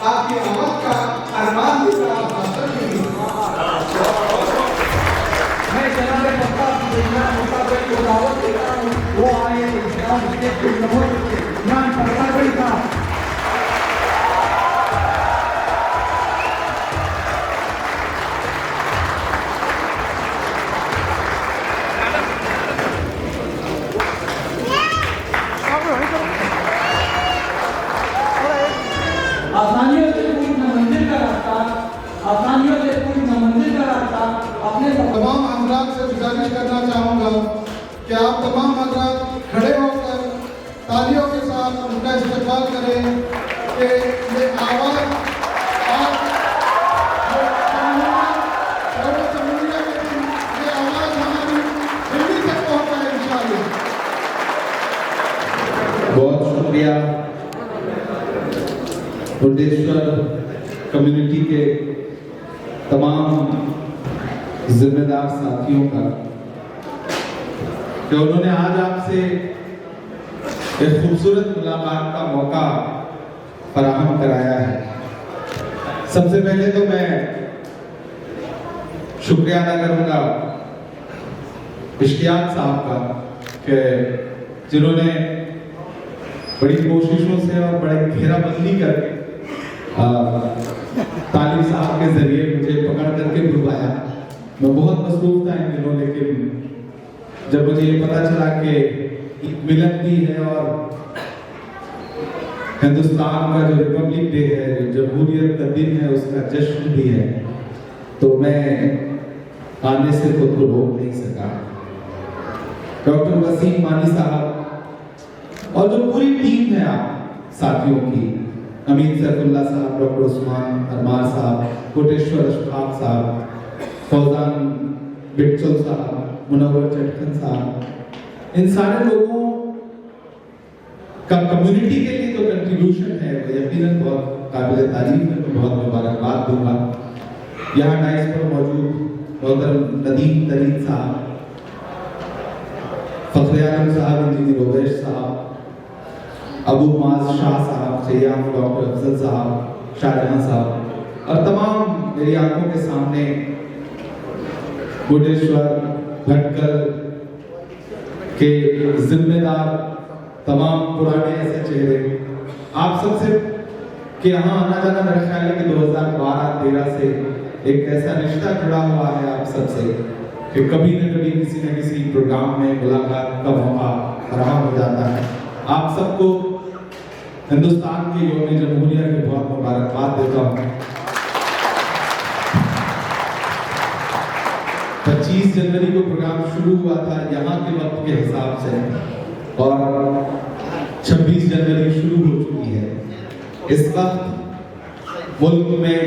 आपकी आवाज का अरमान की तरह हासिल की। मैं जनाब मुफ्तार की मुताबिक को दावत देता हूँ, वो आए इस्लाम के नमूने के नाम पर बड़ी था। आसानियों से पूर्ण मंदिर का रास्ता, आसानियों से पूर्ण मंदिर का रास्ता अपने तमाम हजरात से गुजारिश करना चाहूँगा कि आप तमाम हजरात खड़े होकर तालियों के साथ उनका इस्तेमाल करें कि ये आवाज़ ये आवाज़ हमारी दिल्ली तक पहुँच पाए इंशाअल्लाह। बहुत शुक्रिया बुद्धेश्वर कम्युनिटी के तमाम जिम्मेदार साथियों का कि उन्होंने आज आपसे एक खूबसूरत मुलाकात का मौका फराहम कराया है। सबसे पहले तो मैं शुक्रिया अदा करूंगा इश्तियाक साहब का कि जिन्होंने बड़ी कोशिशों से और बड़े घेराबंदी करके तालिब साहब के जरिए मुझे पकड़ करके बुलवाया। मैं बहुत मसरूफ था इन दिनों, लेकिन जब मुझे ये पता चला कि मिलन भी है और हिंदुस्तान का जो रिपब्लिक डे है, जो जमहूरियत का दिन है, उसका जश्न भी है, तो मैं आने से खुद को रोक नहीं सका। डॉक्टर वसीम मानी साहब और जो पूरी टीम है आप साथियों की, अमीन सैफुल्लाह साहब, डॉक्टर उस्मान अरमार साहब, कोटेश्वर अशफाक साहब, फौजान बिट्टल साहब, मुनव्वर चटखन साहब, इन सारे लोगों का कम्युनिटी के लिए जो कंट्रीब्यूशन है वो यकीनन बहुत काबिल तारीफ है। मैं बहुत मुबारकबाद दूंगा। यहाँ डाइस पर मौजूद मोहतरम नदीम तरीन साहब, फखरे आलम साहब, इंजीनियर ओवैस साहब, अबू माज शाह साहब, सैयाम डॉक्टर अफजल साहब, शाहजहां साहब और तमाम मेरी आंखों के सामने बुद्धेश्वर भटकल के जिम्मेदार तमाम पुराने ऐसे चेहरे, आप सबसे के यहाँ आना जाना मेरा ख्याल है कि 2012-13 से एक ऐसा रिश्ता जुड़ा हुआ है आप सबसे कि कभी न कभी किसी न किसी प्रोग्राम में मुलाकात का मौका फराहम हो जाता है। आप सबको हिंदुस्तान के यौम जमहूरिया की बहुत मुबारकबाद देता हूँ। 25 जनवरी को प्रोग्राम शुरू हुआ था यहाँ के वक्त के हिसाब से और 26 जनवरी शुरू हो चुकी है। इस वक्त मुल्क में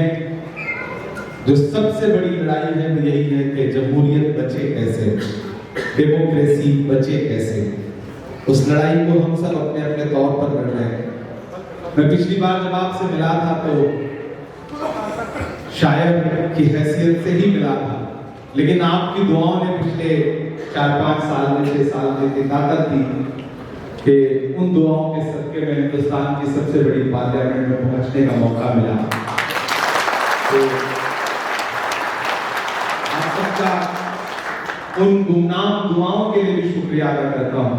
जो सबसे बड़ी लड़ाई है वो यही है कि जमहूरियत बचे कैसे, डेमोक्रेसी बचे कैसे। उस लड़ाई को हम सब अपने अपने तौर पर लड़ रहे हैं। मैं पिछली बार जब आपसे मिला था तो शायर की हैसियत से ही मिला था, लेकिन आपकी दुआओं ने पिछले 4-5 साल में 6 साल में इतनी ताकत थी कि उन दुआओं के सदके में हिंदुस्तान की सबसे बड़ी पार्लियामेंट में पहुंचने का मौका मिला। तो आप सबका उन गुमनाम दुआओं के लिए भी शुक्रिया अदा करता हूँ,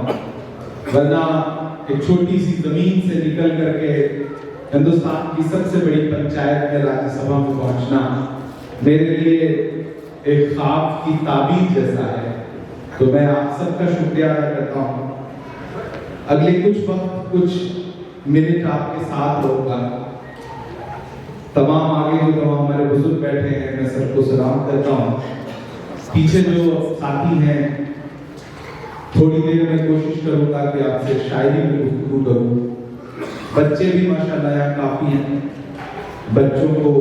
वरना एक छोटी सी जमीन से निकल करके हिंदुस्तान की सबसे बड़ी पंचायत में राज्यसभा में पहुंचना मेरे लिए एक ख्वाब की ताबीर जैसा है। तो मैं आप सबका शुक्रिया अदा करता हूँ। अगले कुछ वक्त कुछ मिनट आपके साथ रहूंगा। तमाम आगे जो तमाम हमारे बुजुर्ग बैठे हैं, मैं सबको सलाम करता हूँ। पीछे जो साथी हैं, थोड़ी देर में कोशिश करूंगा कि आपसे शायरी में गुफ्तगू करूं। बच्चे भी माशाल्लाह यहाँ काफी हैं, बच्चों को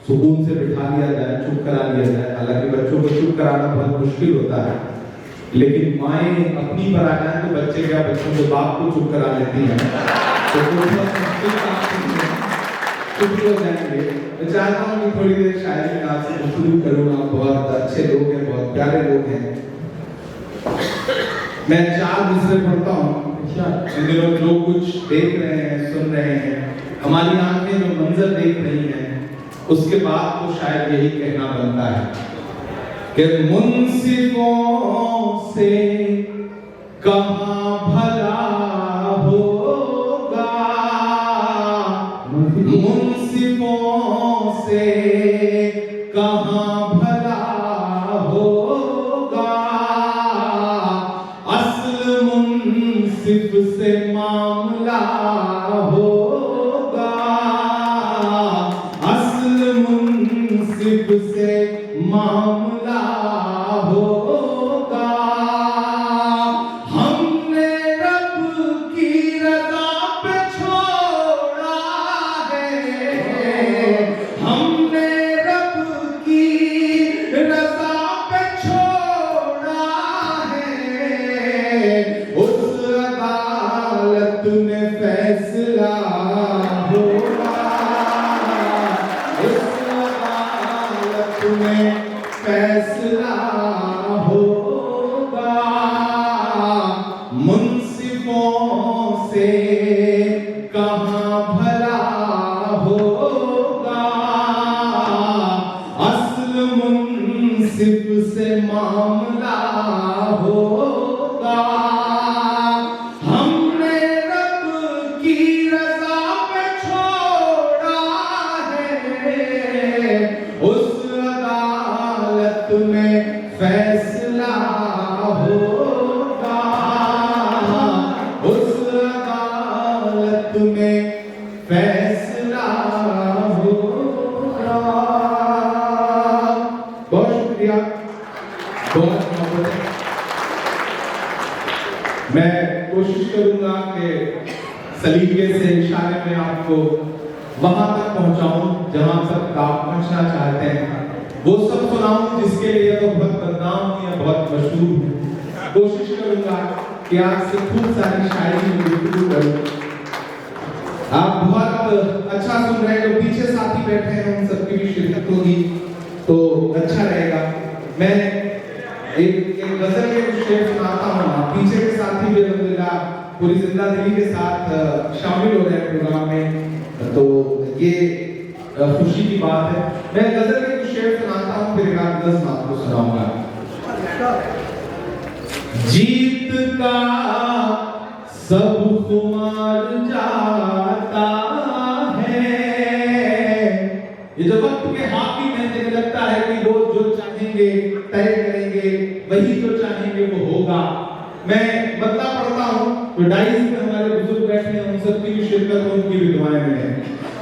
सुकून से बिठा लिया जाए, चुप करा लिया जाए। हालांकि बच्चों को चुप कराना बहुत मुश्किल होता है, लेकिन माएँ अपनी पर आ जाए तो बच्चे क्या बच्चों के बाप को चुप करा लेती हैं, तो चुप हो जाएंगे। मैं चाहता हूँ कि थोड़ी देर शायरी में आपसे गुफ्तगू करूँ। आप बहुत अच्छे लोग हैं, बहुत प्यारे लोग हैं। मैं 4 मिसरे पढ़ता हूँ। इन दिनों जो कुछ देख रहे हैं, सुन रहे हैं, हमारी आंखें जो मंजर देख रही हैं, उसके बाद तो शायद यही कहना बनता है कि मुंसिफों से कहाँ भला होगा, मुंसिफों से कहाँ भला होगा, असल मुंसिफ से मामला होगा, असल मुंसिफ से मामला होगा। हमने रब की रज़ा पे छोड़ा है, हमने रब की रज़ा पे छोड़ा है, उस अदालत में फैसला होगा, उस अदालत में फैसला होगा। मुंसिफों से कहाँ भला होगा, असल मुंसिफ से मामला होगा। हमने रब की रज़ा पे छोड़ा है, उस अदालत में फैसला होगा, उस अदालत में फैसला होगा। बहुत शुक्रिया, बहुत मोहब्बत है। मैं कोशिश करूंगा कि सलीके से इशारे में आपको वहां तक पहुंचाऊं जहां तक आप पहुंचना चाहते हैं, वो सब सुनाऊं जिसके लिए तो बहुत बदनाम हूं या बहुत मशहूर हूं। कोशिश करूंगा कि आपसे खूब सारी शायरी में गुफ्तगू करूं। आप बहुत अच्छा सुन रहे हैं, जो पीछे साथी बैठे हैं उन सबकी भी शिरकत होगी तो अच्छा रहेगा। मैं एक गजल के कुछ शेर सुनाता हूँ। पीछे के साथी भी अल्हम्दुलिल्लाह पूरी जिंदा दिली के साथ शामिल हो रहे हैं प्रोग्राम में, तो ये खुशी की बात है। मैं गजल के कुछ शेर सुनाता हूँ, फिर 10 आपको सुनाऊंगा। जीत का सब खुमार जाता है, ये जो वक्त के हाथी में मुझे लगता है कि वो जो चाहेंगे तय करेंगे, वही जो चाहेंगे वो होगा। मैं बदला पढ़ता हूँ, तो डाइस में हमारे बुजुर्ग बैठे हैं, उन सबकी भी शिरकत, उनकी भी दुआएं हैं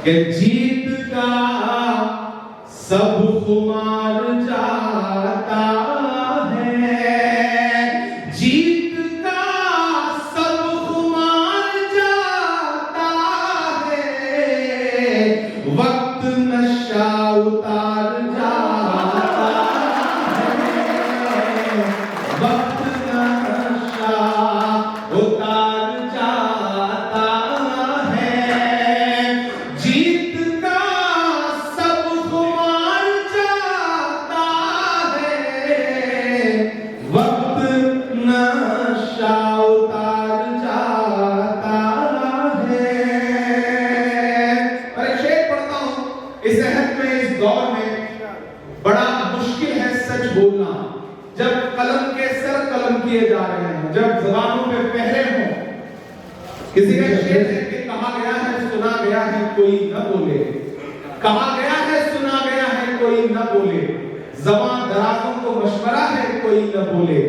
कि जीत का सब खुमार जाता है, जीत का सब खुमार जाता है, वक्त नशा उतार जाता है, वक्त नशा उतार जाता है, जीत का सब खुमार जाता है, वक्त किए जा रहे हैं, जब जबानों पे पहरे हों। किसी का शेर है कि कहा गया है सुना गया है कोई न बोले, कहा गया है सुना गया है कोई न बोले, ज़बान दराजों को मशवरा है कोई न बोले,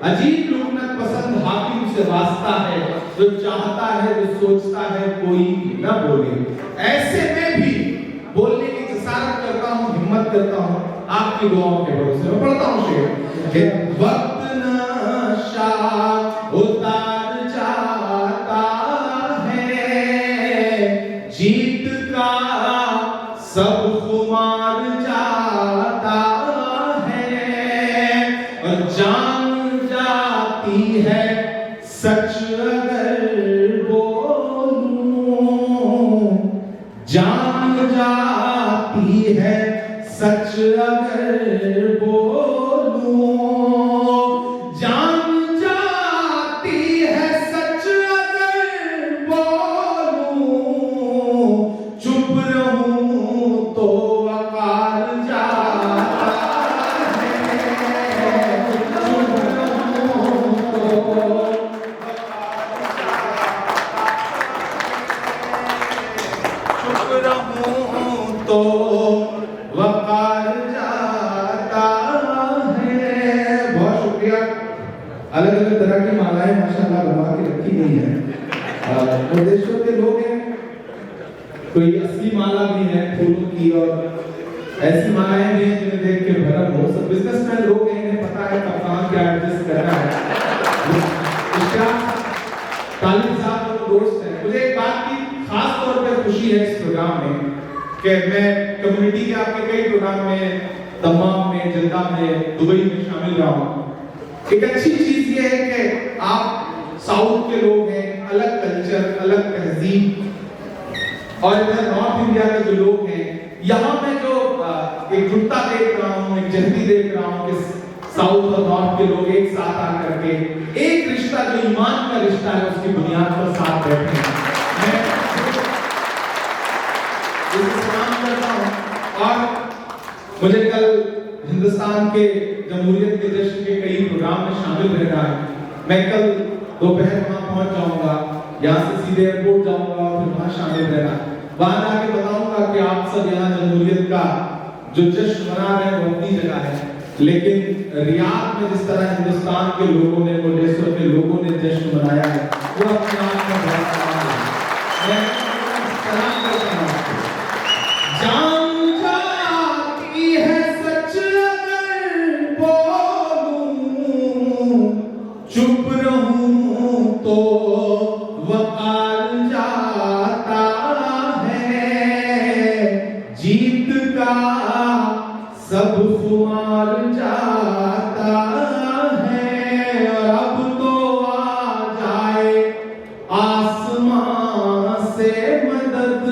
अजीब लुटनत पसंद हाकिम से वास्ता है, जो चाहता है जो सोचता है कोई न बोले। ऐसे में भी बोलने की जसारत करता हूँ, हिम्मत करता हूँ आपकी दुआओं के भरोसे। मैं पढ़ता हूँ शेर, वक्त नशा उतार जाता है, जीत का सब खुमार जाता है, और जान जाती है सच अगर बोलूं, जान जाती है सच अगर बोलूं, जान जाती है सच अगर बोलूं, चुप रहूं तो वकार जाता है, चुप रहूं तो वकार जाता है। बहुत शुक्रिया। अलग अलग तरह की मालाएं माशाल्लाह बनवा के रखी गई हैं। प्रदेशों के लोग हैं, कोई असली माला भी है फूलों की, और ऐसी मालाएं भी हैं जिन्हें देख के भरम हो। सब बिजनेसमैन लोग हैं, इन्हें पता है कब कहाँ क्या एडजस्ट करना है। इसका तालिब साहब और दोस्त हैं। मुझे एक बात की खास तौर पे खुशी है इस प्रोग्राम में कि मैं कम्युनिटी के आपके कई प्रोग्राम में, दमाम में, जद्दा में, दुबई में शामिल रहा हूँ। एक अच्छी चीज ये है कि आप साउथ के लोग हैं, अलग कल्चर, अलग तहजीब, और इधर नॉर्थ इंडिया के जो लोग हैं, यहाँ मैं जो एक जुटता देख रहा हूँ, एक जल्दी देख रहा हूँ कि साउथ और नॉर्थ के लोग एक साथ आकर के एक रिश्ता जो ईमान का रिश्ता है उसकी बुनियाद पर साथ बैठे हैं। मैं इसे सलाम करता हूँ। और मुझे कल हिंदुस्तान के जमहूरियत के जश्न के कई प्रोग्राम में शामिल रहना है। मैं कल दोपहर वहाँ पहुँच जाऊँगा, यहाँ से सीधे एयरपोर्ट जाऊँगा और फिर वहाँ शामिल रहना। वहाँ जाके बताऊँगा कि आप सब यहाँ जमहूरियत का जो जश्न मना रहे हैं वो अपनी जगह है, लेकिन रियाद में जिस तरह हिंदुस्तान के लोगों ने, मोडेसो के लोगों ने जश्न मनाया है वो अपने आप में बहुत कमाल है। मैं सलाम करता हूँ। जान जाती है सच अगर बोलूं, चुप रहूं तो वकार जाता है, जीत का सब खुमार जाता है, और अब तो आ जाए आसमां से मदद,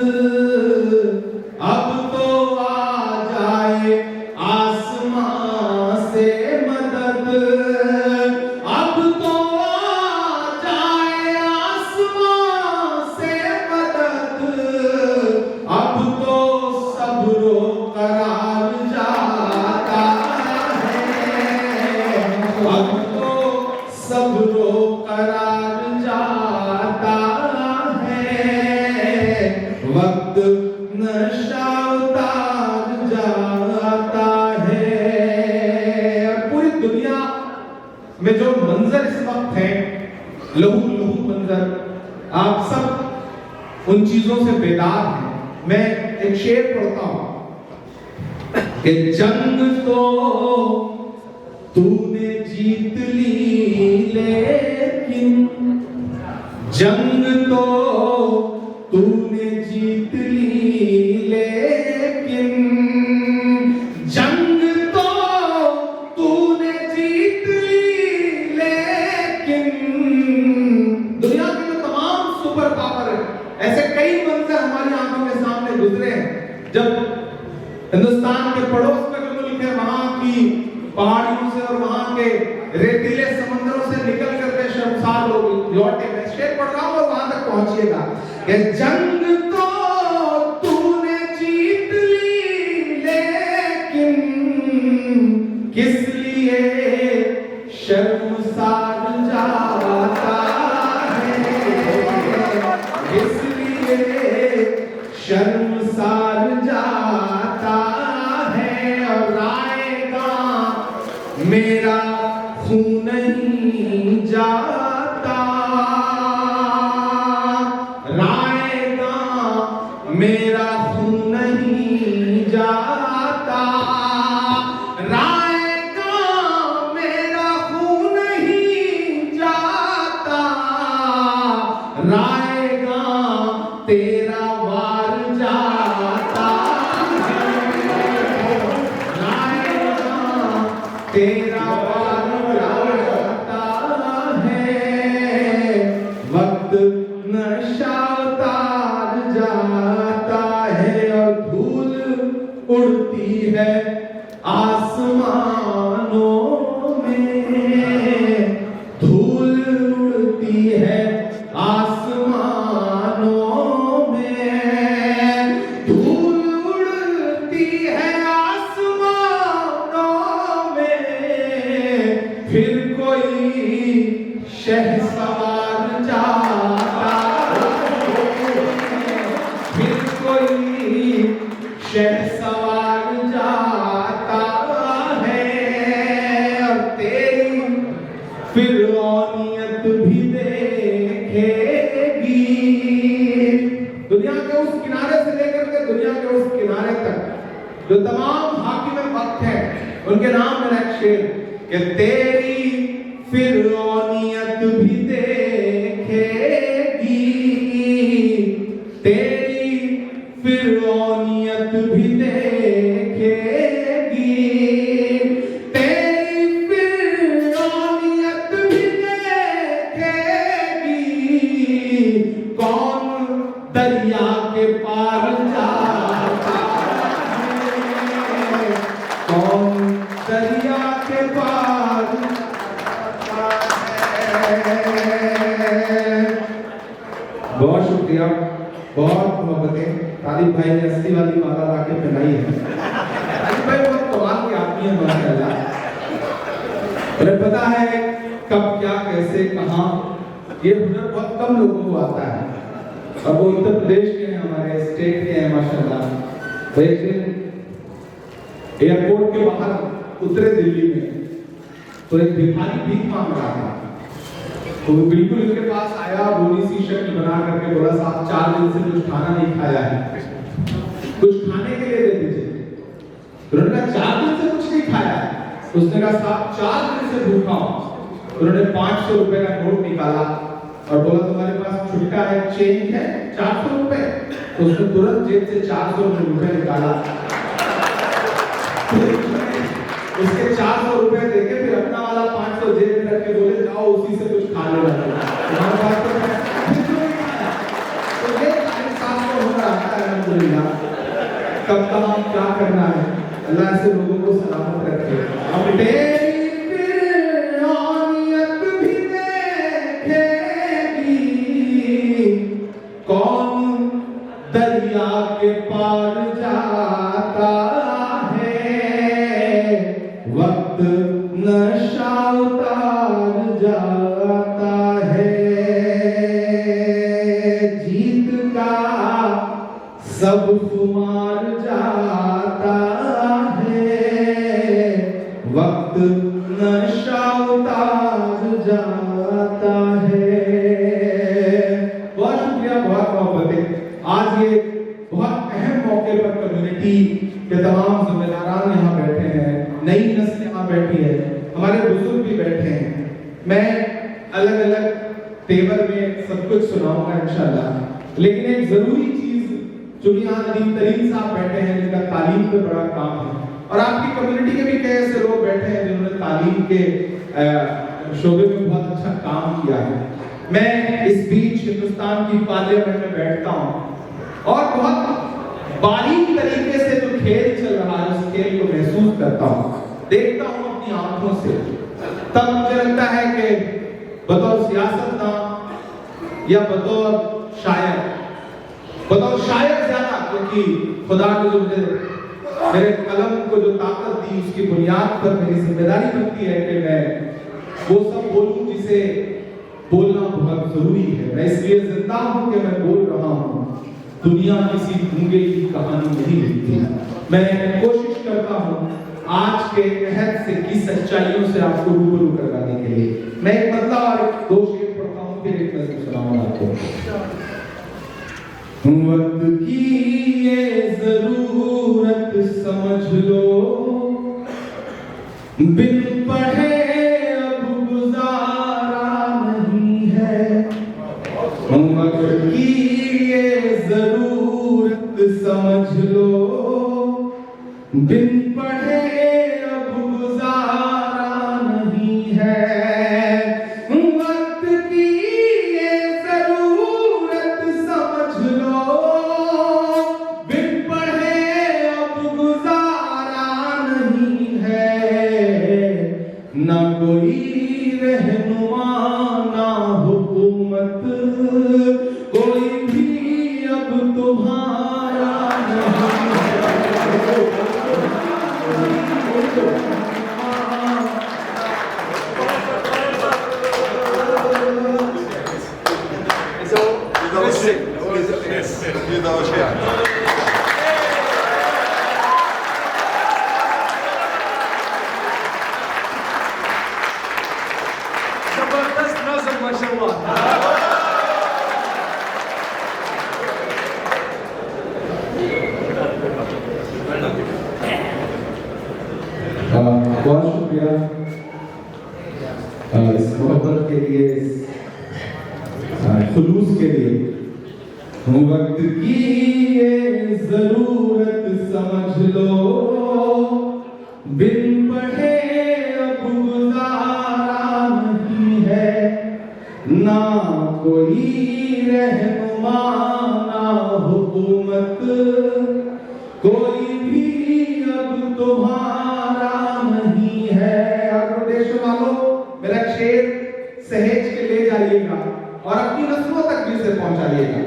अब तो आ जाए आसमां से मदद, अब तो आ जाए आसमां से मदद, अब तो सब्रो करार जाता है, अब तो सब्रो करार जाता है, वक्त नशा उतार जाता है। पूरी दुनिया में जो मंजर इस वक्त है, लहू लहू मंजर, आप सब उन चीजों से बेदार हैं। मैं एक शेर पढ़ता हूं कि जंग तो तूने जीत ली, लेकिन जंग तो तूने जीत ली, लेकिन जंग तो तूने जीत ली, लेकिन दुनिया के जो तमाम सुपर पावर है, ऐसे कई मंजर हमारी आंखों के सामने गुजरे हैं। जब हिंदुस्तान के पड़ोस में जो मुल्क है, वहां की पहाड़ियों से और वहां के रेतीले समंदरों से निकल करके शर्मसार लोग लौटे। मैं शेर पढ़ रहा हूं और वहां तक पहुंचिएगा कि जंग तो तूने जीत ली, लेकिन किस लिए शर्मसार रायगा तेरा वार जाता है, रायगा तेरा वार जाता है, वक्त नशा उतार जाता है और धूल उड़ती है आसमानों में, धूल उड़ती है आसमानों में, धूल उड़ती है आसमानों में, फिर कोई शहसवार जाता है, फिर कोई शहसवार जाता है और तेरी फिरौनियत भी देखेगी। दुनिया के उस किनारे से लेकर के दुनिया के उस किनारे तक जो तमाम हाकिम वक्त हैं उनके नाम में एक शेर कि तेरी फिरौनियत भी देखेगी, तेरी फिरौनियत भी देखेगी, तेरी फिरौनियत भी देखेगी, कौन दरिया के पार जाता है, कौन दरिया के पार जाता है। बहुत शुक्रिया, बहुत मोहब्बतें। तालिब भाई ने 80 वाली माला लाके पहनाई है। तालिब भाई बहुत कमाल के आदमी है माशाल्लाह। उन्हें पता है कब क्या कैसे कहां, ये हुनर बहुत कम लोगों को आता है और वो उत्तर प्रदेश के हैं, हमारे स्टेट के हैं माशाल्लाह। तो एक दिन एयरपोर्ट के बाहर उतरे दिल्ली में, तो एक भिखारी भीख मांग रहा था, तो वो बिल्कुल उसके पास आया, बोली सी शक्ल बना करके बोला साहब 4 दिन से कुछ खाना नहीं खाया है, कुछ खाने के लिए दे दीजिए। तो उन्होंने कहा 4 दिन से कुछ नहीं खाया है। उसने कहा साहब 4 दिन से भूखा हूं। उन्होंने 500 रुपए का नोट निकाला और बोला तुम्हारे पास छुट्टा है, चेंज है 400 रुपए। तो उसने तुरंत जेब से 400 रुपए निकाला, उसके 400 रुपए देके फिर अपना वाला 500 जेब में रख के बोले जाओ उसी से कुछ खा लो। तुम्हारे पास तो ये साथ में होना आता है अल्हम्दुलिल्लाह। कब कहां क्या करना है, अल्लाह ऐसे लोगों को सलामत रखे। अब तेरी फिरौनियत भी देखेगी, कौन दरिया के पार जाता है, वक्त नशा उतार जाता है, जीत का सब खुमार जाता है, वक्त नशा उतार जाता है। बहुत शुक्रिया, बहुत मोहब्बतें। आज ये बहुत अहम मौके पर कम्युनिटी के तमाम जिम्मेदारान यहाँ बैठे हैं, नई नस्ल यहाँ बैठी है, हमारे बुजुर्ग भी बैठे हैं। मैं अलग अलग तेवर में सब कुछ सुनाऊंगा इंशाल्लाह, लेकिन एक जरूरी चीज जो यहाँ नदीम तरीन साहब बैठे हैं जिनका तालीम पे बड़ा काम है, और आपकी कम्युनिटी के भी कई ऐसे लोग बैठे हैं जिन्होंने तालीम के शोबे में बहुत अच्छा काम किया है। मैं इस बीच हिंदुस्तान की पार्लियामेंट में बैठता हूँ और बहुत बारीक तरीके से जो खेल चल रहा है उस खेल को महसूस करता हूँ, देखता हूँ अपनी आंखों से। तब मुझे लगता है कि बतौर सियासतदान या बतौर शायर ज्यादा, क्योंकि खुदा ने जो मुझे मेरे कलम को जो ताकत दी उसकी बुनियाद पर मेरी जिम्मेदारी बनती है कि मैं वो सब बोलूं जिसे बोलना बहुत जरूरी है। मैं इसलिए जिंदा हूं कि मैं बोल रहा हूं। दुनिया किसी गूंगे की कहानी नहीं लिखती। मैं कोशिश करता हूं आज के अहद से की सच्चाइयों से आपको रूबरू करवाने के लिए। मैं एक बंदा और 2 शेर पढ़ता हूं, फिर एक नज़र सुनाऊंगा आपको। वक्त की ये जरूरत समझ लो, बिन पढ़े अब गुजारा नहीं है। समझ लो, बिन पढ़े अब गुजारा नहीं है। वक्त की ये जरूरत समझ लो, बिन पढ़े अब गुजारा नहीं है। ना कोई रहनुमा ना हुकूमत, कोई भी अब तुम्हारा नहीं है। जबरदस्त नज़म माशाअल्लाह। बहुत शुक्रिया इस मोहब्बत के लिए, इस खुलूस के लिए। वक्त की ये जरूरत समझ लो, बिन पढ़े अब गुजारा नहीं है। ना कोई रहनुमा ना हुकूमत, कोई भी अब तुम्हारा नहीं है। और देश वालों, मेरा शेर सहेज के ले जाइएगा और अपनी नस्लों तक भी इसे पहुंचाइएगा।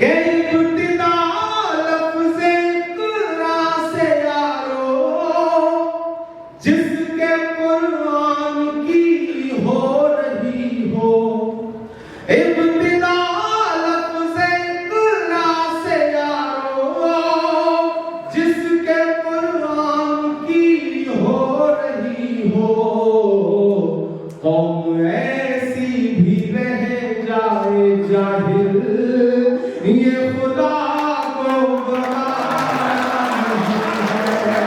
इब्तिदा लफ्ज़े इक़रा से यारो, जिसके कुरान की हो रही हो। इब्तिदा लफ्ज़े इक़रा से यारो, जिसके कुरान की हो रही हो। कौम ऐसी भी रह जाए जाहिल, ये खुदा को गवारा नहीं है।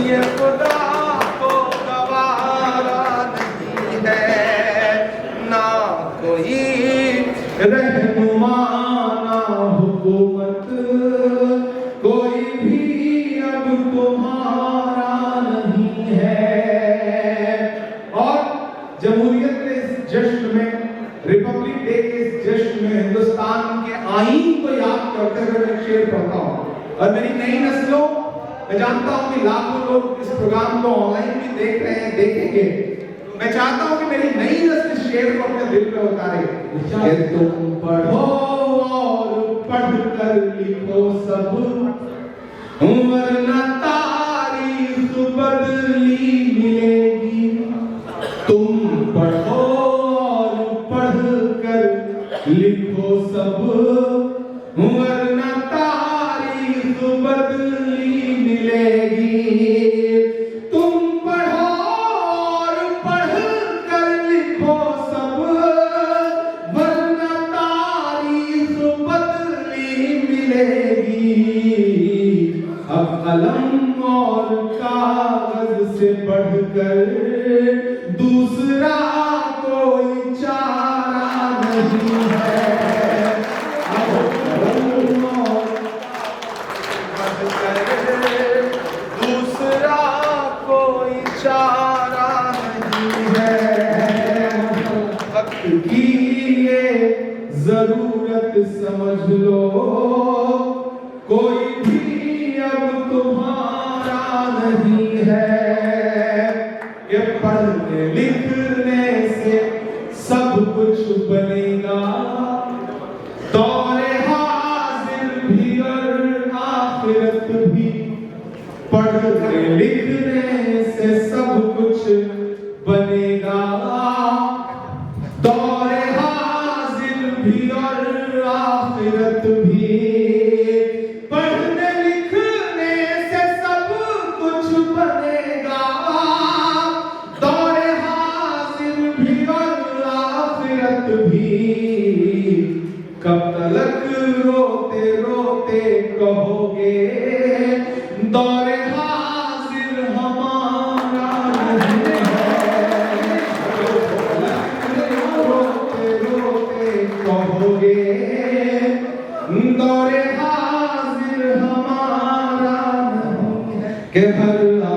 ये खुदा को गवारा नहीं है। ना कोई रहनुमा ना हुकूमत, कोई भी अब तुम्हारा नहीं है। और जमहूरियत के इस जश्न में, रिपब्लिक डे के इस जश्न में हिंदुस्तान के आईन को याद करते हुए मैं शेर पढ़ता हूँ। और मेरी नई नस्लों, मैं जानता हूँ कि लाखों लोग इस प्रोग्राम को ऑनलाइन भी देख रहे हैं, देखेंगे। मैं चाहता हूँ कि मेरी नई नस्ल इस शेर को अपने दिल पे उतारे। कि तुम पढ़ो और पढ़ कर लिखो सब, वरना तारीख बदली मिलेगी। तुम पढ़ो और पढ़ कर लिखो सब, वरना तारीख बदली मिलेगी। तुम पढ़ो और पढ़ कर लिखो सब, वरना तारीख बदली मिलेगी। अब कलम और कागज से बढ़कर दूसरा कोई चारा नहीं है। अब कलम और दूसरा कोई चारा नहीं है। वक्त की ये जरूरत समझ लो, कोई भी अब तुम्हारा नहीं है। ये पढ़ने लिखने से सब कुछ बनेगा, दौरे हाजिर भी और आखिरत भी। पढ़ने लिखने से सब कुछ बनेगा, दौरे हाजिर भी और आखिरत भी। पढ़ने लिखने से सब कुछ बनेगा, दौरे हाजिर भी और आखिरत भी। कब तलक रोते रोते कहोगे, दौरे हाजिर हमारा नहीं है।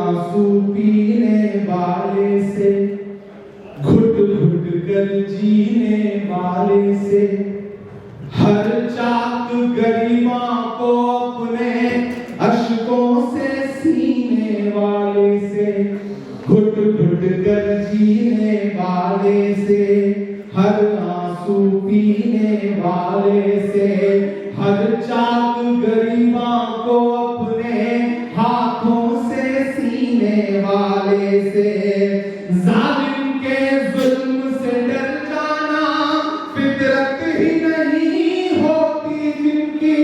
आंसू पीने वाले से, घुट घुट कर जीने वाले से, हर चाक गरिमा को अपने अश्कों से सीने वाले से, घुट घुट कर जीने वाले से, हर आंसू पीने वाले से, हर चाक गरिमा को अपने हाथों से सीने वाले से, जालिम के जुल्म से डर जाना फितरत ही नहीं होती जिनकी,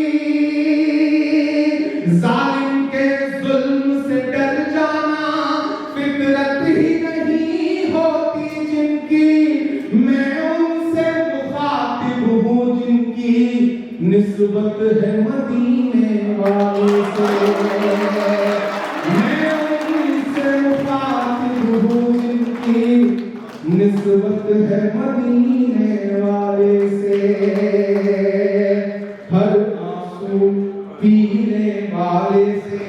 जालिम के जुल्म से डर जाना फितरत ही नहीं होती जिनकी, मैं उनसे मुखातिब हूँ जिनकी निस्बत है मदीने वाले से, मैं उनसे मुखातिब हूँ जिनकी निस्बत है मदीने वाले से, हर आंसू पीने वाले से,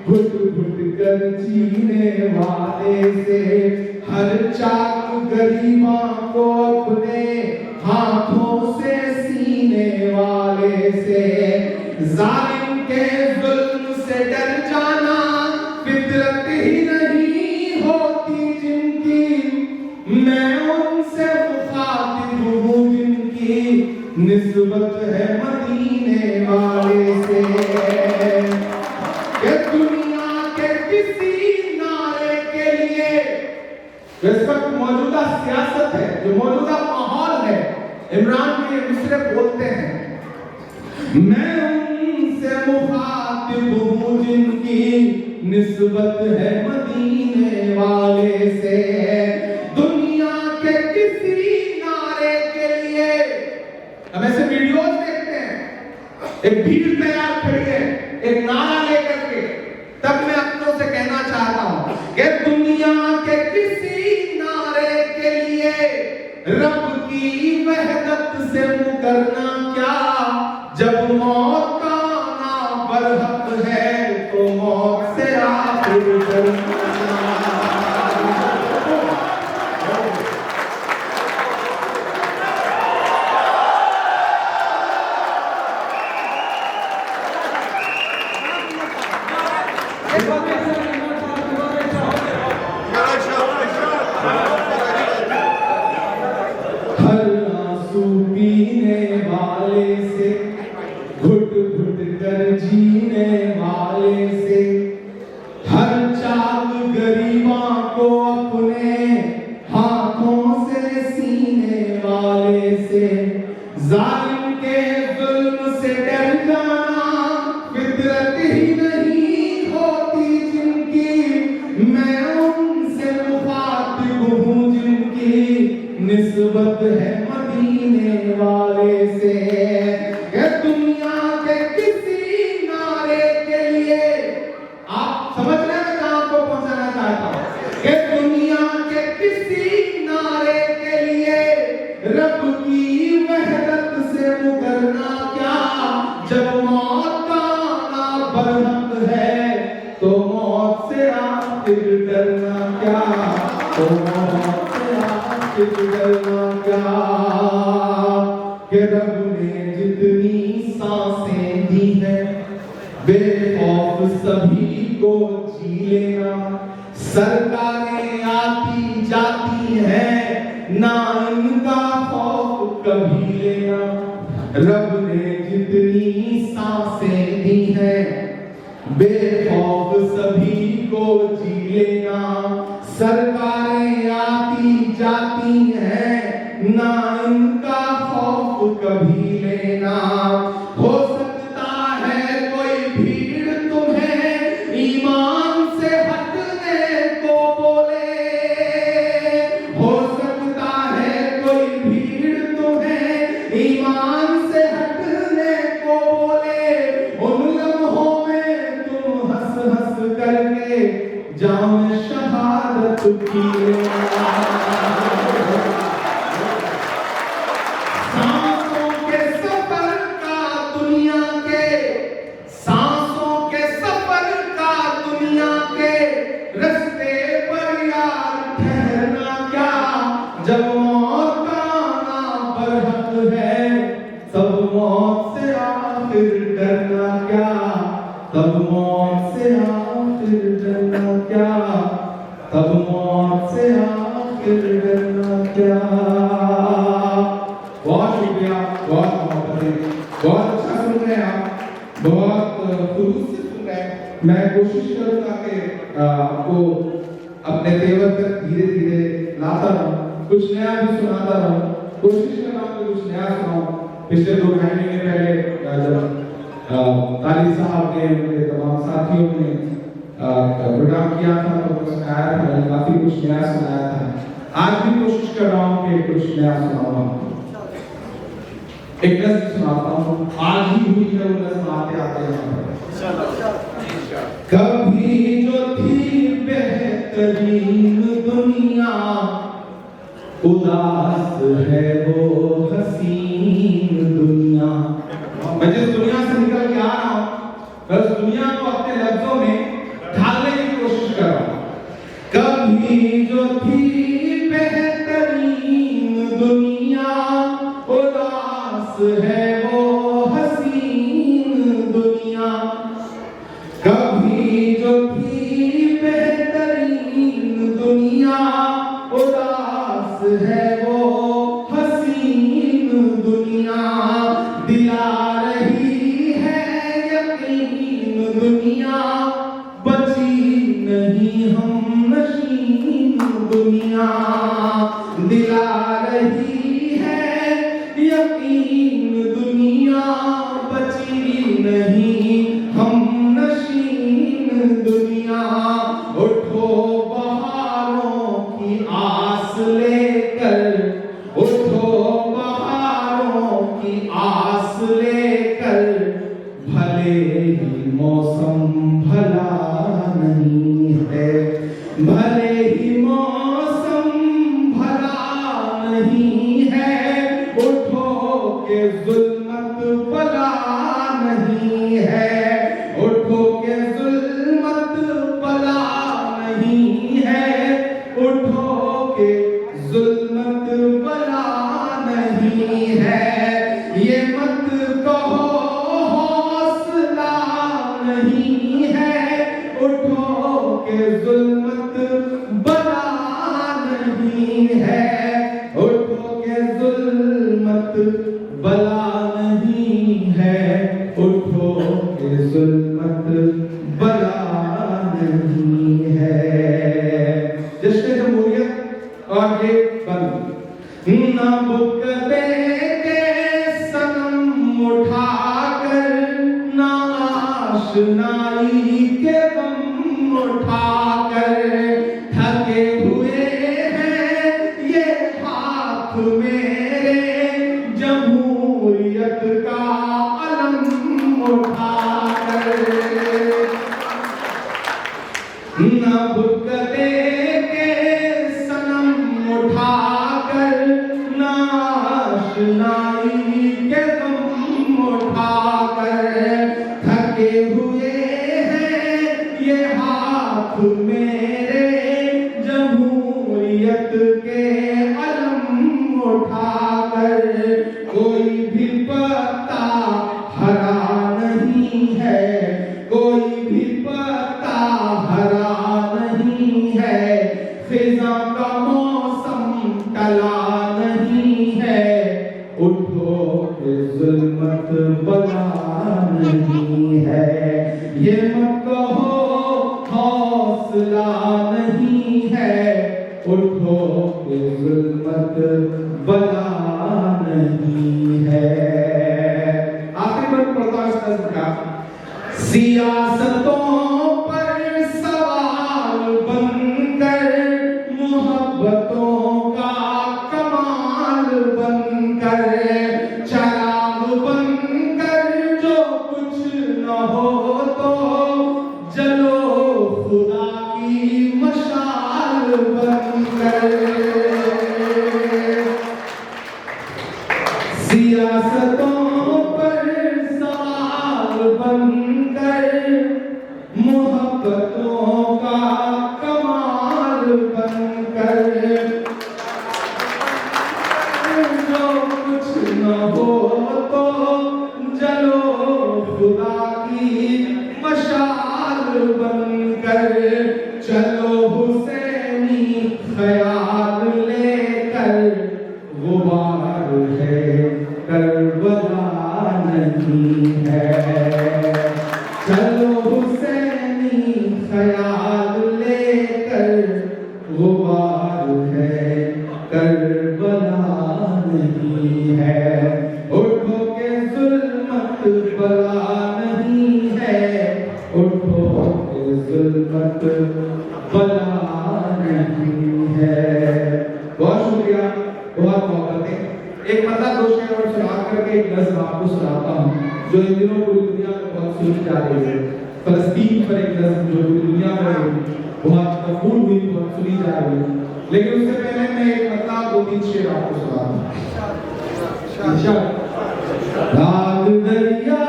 घुट घुट कर जीने वाले से, हर चाक गरिमा को अपने हाथों से सीने वाले से, जालिम के जुल्म से डर जाना फितरत ही नहीं होती जिनकी, मैं उनसे मुखातिब हूँ जिनकी निस्बत है मदीने वाले से, कि दुनिया के किसी नारे के लिए, इस वक्त मौजूदा सियासत है, जो मौजूदा माहौल है, इमरान के मिसरे बोलते हैं, मैं उनसे मुखातिब हूँ जिनकी निस्बत है मदीने वाले से, दुनिया के किसी नारे के लिए, हम ऐसे वीडियोस देखते हैं, एक भीड़ तैयार खड़ी है एक नारा लेकर के, तब मैं अपनों से कहना चाहता हूं कि दुनिया के किसी नारे के लिए रब की वहदत से मुकरना क्या, जब मौत का आना बरहक है तो मौत से आखिर डरना। हर आंसू पीने वाले से, घुट घुट कर जीने वाले से, हर चाक गरिमा को अपने हाथों से सीने वाले से, जालिम के जुल्म से डर जाना फितरत ही नहीं होती जिनकी, मैं उनसे मुखातिब हूँ जिनकी निस्बत है मदीने वाले से, कि दुनिया के किसी नारे के लिए, आप समझ रहे हैं कहां को पहुंचाना चाहता हूं, कि दुनिया के किसी नारे के लिए रब की वहदत से मुकरना क्या, जब मौत का आना बरहक है तो मौत से आखिर डरना क्या, तो मौत से आखिर डरना क्या, कि रब ने जितनी सांसें दी है बेखौफ सभी को जी लेना, सरकारें आती जाती हैं ना इनका खौफ कभी लेना, रब ने जितनी सांसें दी हैं बेखौफ सभी को जी लेना, सरकारें आती जाती हैं ना इनका खौफ कभी लेना, हो सकता है कोई भीड़ तुम्हें ईमान से हटने को बोले, हो सकता है कोई भीड़ तुम्हें ईमान से हटने को बोले, उन लम्हों में तुम हंस हंस करके जाम शहादत पी लेना, सांसों के सफर का दुनिया के, सांसों के सफर का दुनिया के क्या, तब मौत से आखिर डरना क्या। बहुत शुक्रिया, बहुत मोहब्बतें, बहुत अच्छा सुन रहे हैं आप, बहुत खुलूस से सुन रहे हैं। मैं कोशिश करूंगा कि आपको अपने तेवर तक धीरे धीरे लाता रहूं, कुछ नया भी सुनाता रहूं, कोशिश कर रहा हूं कि कुछ नया सुनाऊं। पिछले 2-2.5 महीने पहले जब ताली साहब ने, उनके तमाम साथियों ने प्रोग्राम किया था तो उसमें आया था, मैंने काफी कुछ नया सुनाया था। आज भी कोशिश कर रहा हूँ कि कुछ नया सुनाऊं आपको। एक नज़्म सुनाता हूँ, आज ही हुई है वो नज़्म, आते आते हैं। कभी जो थी बेहतरीन दुनिया, उदास है वो हसीन दुनिया। मैं जिस दुनिया से निकल के आ रहा हूँ उस दुनिया को अपने लफ्जों में ढालने की कोशिश कर रहा हूँ। कभी जो थी बेहतरीन दुनिया, उदास है वो हसीन दुनिया। कभी जो थी बेहतरीन दुनिया, उदास है वो हसीन दुनिया। दिला रही है यकीन दुनिया, बची नहीं हम नशीन दुनिया। दिला रही है यकीन दुनिया, बची नहीं हम नशीन दुनिया। उठो बहारों की आस लेकर, उठो बहारों की आस लेकर, भले ही मौसम भला नहीं है, भले ही मौसम भला नहीं है। उठो के जुल्मत बला नहीं है, उठो के जुल्मत बला नहीं है, उठो के जुल्मत बला नहीं है। ये मत कहो हौसला नहीं है, उठो के जुल्मत बला नहीं है, उठो के जुल्मत बला नहीं है, उठो के जुल्मत बला नहीं है। जश्न जमहूरियत और ये बंद ना बुक देंगे सनम उठाकर, ना आशनाई के गम उठाकर। थके हुए हैं ये हाथ मेरे, जमहूरियत का अलम उठाकर। ना बुक देंगे सनम उठाकर, ना आशनाई के गम उठाकर। थके हुए हैं ये हाथ मेरे, जमहूरियत के अलम उठाकर। कोई भी पत्ता हरा नहीं है, कोई भी पत्ता हरा नहीं है। फिजा का मौसम टला नहीं है, उठो के जुल्मत बला नहीं है। ये मत कहो हौसला नहीं है, उठो के जुल्मत बला नहीं है। आखिरी बात पढ़ता इस नज़्म का। सियासतों पर सवाल बनकर, मोहब्बतों का कमाल बनकर, चराग बनकर जो कुछ न हो तो जलो खुदा की मशाल बनकर। सियासतों पर सवाल बनकर, चलो हुसैनी ख्याल लेकर, गुबार है करबला नहीं है। चलो हुसैनी ख्याल लेकर, गुबार है करबला नहीं है। उठो के जुल्मत बला नहीं है, उठो के जुल्मत बला नहीं है। बहुत शुक्रिया, बहुत मोहब्बतें। एक मतलब दो शेर और सुना करके एक नज़्म आपको सुनाता हूँ जो इन दिनों पूरी दुनिया में बहुत सुनी जा रही है। फलस्तीन पर एक नज़्म जो पूरी दुनिया में बहुत मकबूल हुई, बहुत सुनी जा रही है। लेकिन उससे पहले मैं एक मतलब दो तीन शेर आपको सुनाता हूँ। राग दरिया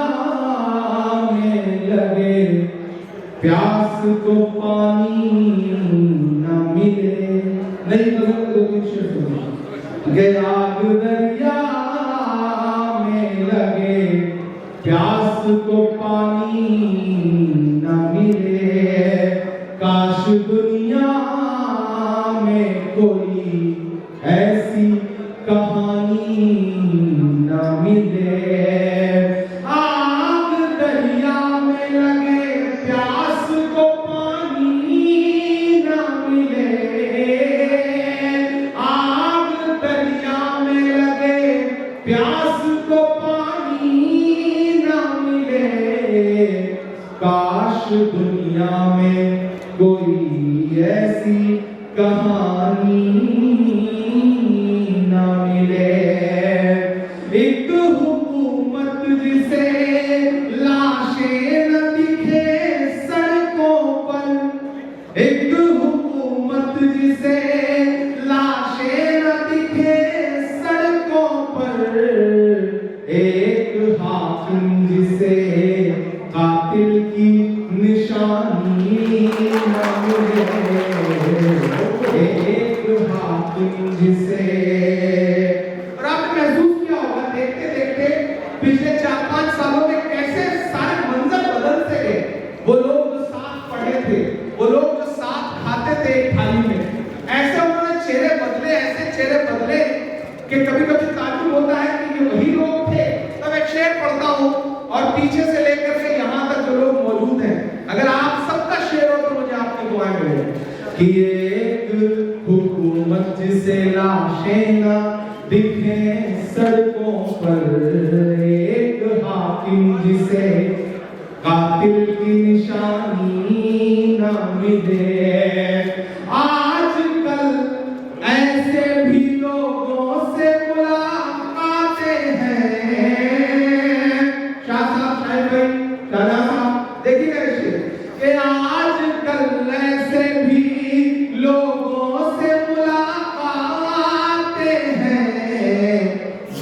में लगे, प्यास को पानी न मिले। नहीं गजल दो तीन शेर सुनिए। राग दरिया में लगे, प्यास को पानी न मिले। काश दुनिया में कोई ऐसी कहानी न मिले। आग दरिया में लगे, प्यास को पानी न मिले। आग दरिया में लगे, प्यास को पानी न मिले। काश दुनिया में कोई ऐसी कहानी न मिले। एक हुकूमत जिसे लाशें न दिखे सड़कों पर, एक हुकूमत जिसे लाशें न दिखे सड़कों पर। एक हाकिम जिसे कातिल की निशानी न मिले। एक हाकिम जिसे, और आपने महसूस किया होगा देखते देखते पिछले 4-5 सालों में कैसे सारे मंजर बदलते गए। वो लोग जो साथ पढ़े थे, वो लोग जो साथ खाते थे एक थाली में, ऐसे उन्होंने चेहरे बदले, ऐसे चेहरे बदले कि कभी कभी ताज्जुब होता है कि ये वही लोग थे। तब एक शेर पढ़ता हूँ और पीछे से लेकर के यहाँ तक जो लोग मौजूद हैं, अगर आप सबका शेर हो तो मुझे आपकी दुआएं मिलेंगी। कि एक हुकूमत जिसे लाशें न दिखे सड़कों पर। एक हाकिम जिसे कातिल की निशानी न मिले। आजकल ऐसे भी लोगों से मुलाकातें हैं। शाह साहब, शाहिद भाई, शाहजहां साहब, देखिए कैसे कि आजकल ऐसे भी लोगों से मुलाकातें हैं।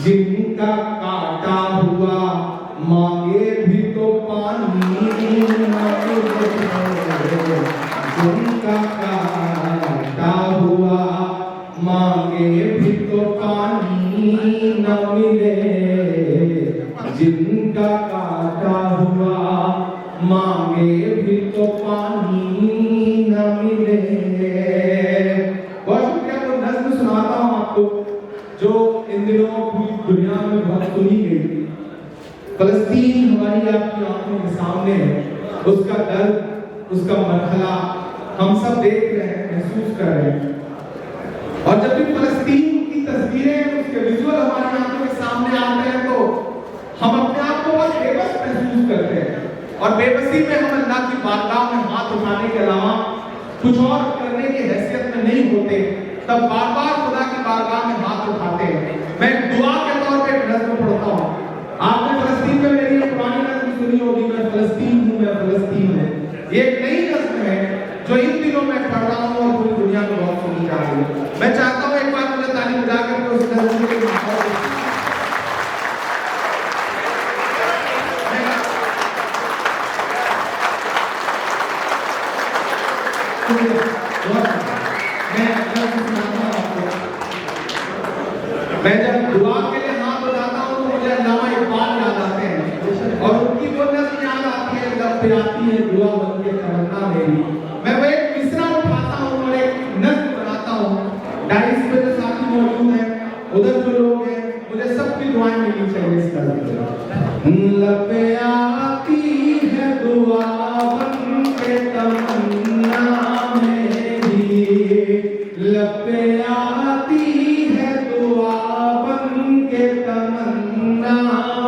जिनका काटा हुआ मांगे भी तो पानी न मिले। जिनका काटा हुआ मांगे भी तो पानी न मिले। जिनका काटा हुआ मांगे भी तो पानी न मिले। बहुत शुक्रिया। तो नज़्म सुनाता हूँ आपको जो इन दिनों पूरी दुनिया में बहुत सुनी गई। फलस्तीन हमारी आपकी आंखों के सामने है। उसका दर्द, उसका मरहला हम सब देख रहे हैं, महसूस कर रहे हैं। और जब भी फलस्तीन की तस्वीरें, उसके विजुअल हमारी आंखों के सामने आते हैं तो हम अपने आप को बहुत बेबस महसूस करते हैं। और बेबसी में हम अल्लाह की बारगाह में हाथ उठाने के अलावा कुछ और करने की हैसियत में नहीं होते। तब बार बार खुदा की बारगाह में हाथ उठाते हैं। मैं दुआ के तौर पे एक नज़्म पढ़ता हूँ। आपने फलस्तीन में मेरी एक पुरानी नज़्म सुनी होगी, मैं फलस्तीन हूँ, मैं फलस्तीन हूँ। ये एक नई नज़्म है जो इन दिनों में पढ़ रहा हूँ और पूरी दुनिया में बहुत सुनी जा रही है। मैं चाहता हूँ एक बार मुझे ताली बजा करके उस नज़्म के मैं जब दुआ के लिए हाथ उठाता हूँ तो मुझे अल्लामा इकबाल याद आते हैं और उनकी वो नज़्म याद आती है, जब फिर आती है दुआ बन के तमन्ना मेरी। मैं वो एक मिसरा डाइस पे जो साथी मौजूद है, उधर जो लोग हैं, मुझे सबकी दुआएं मिलनी चाहिए इस तरह से। लब पे आती है दुआ बन के तमन्ना मेरी, लब पे आती है दुआ बन के तमन्ना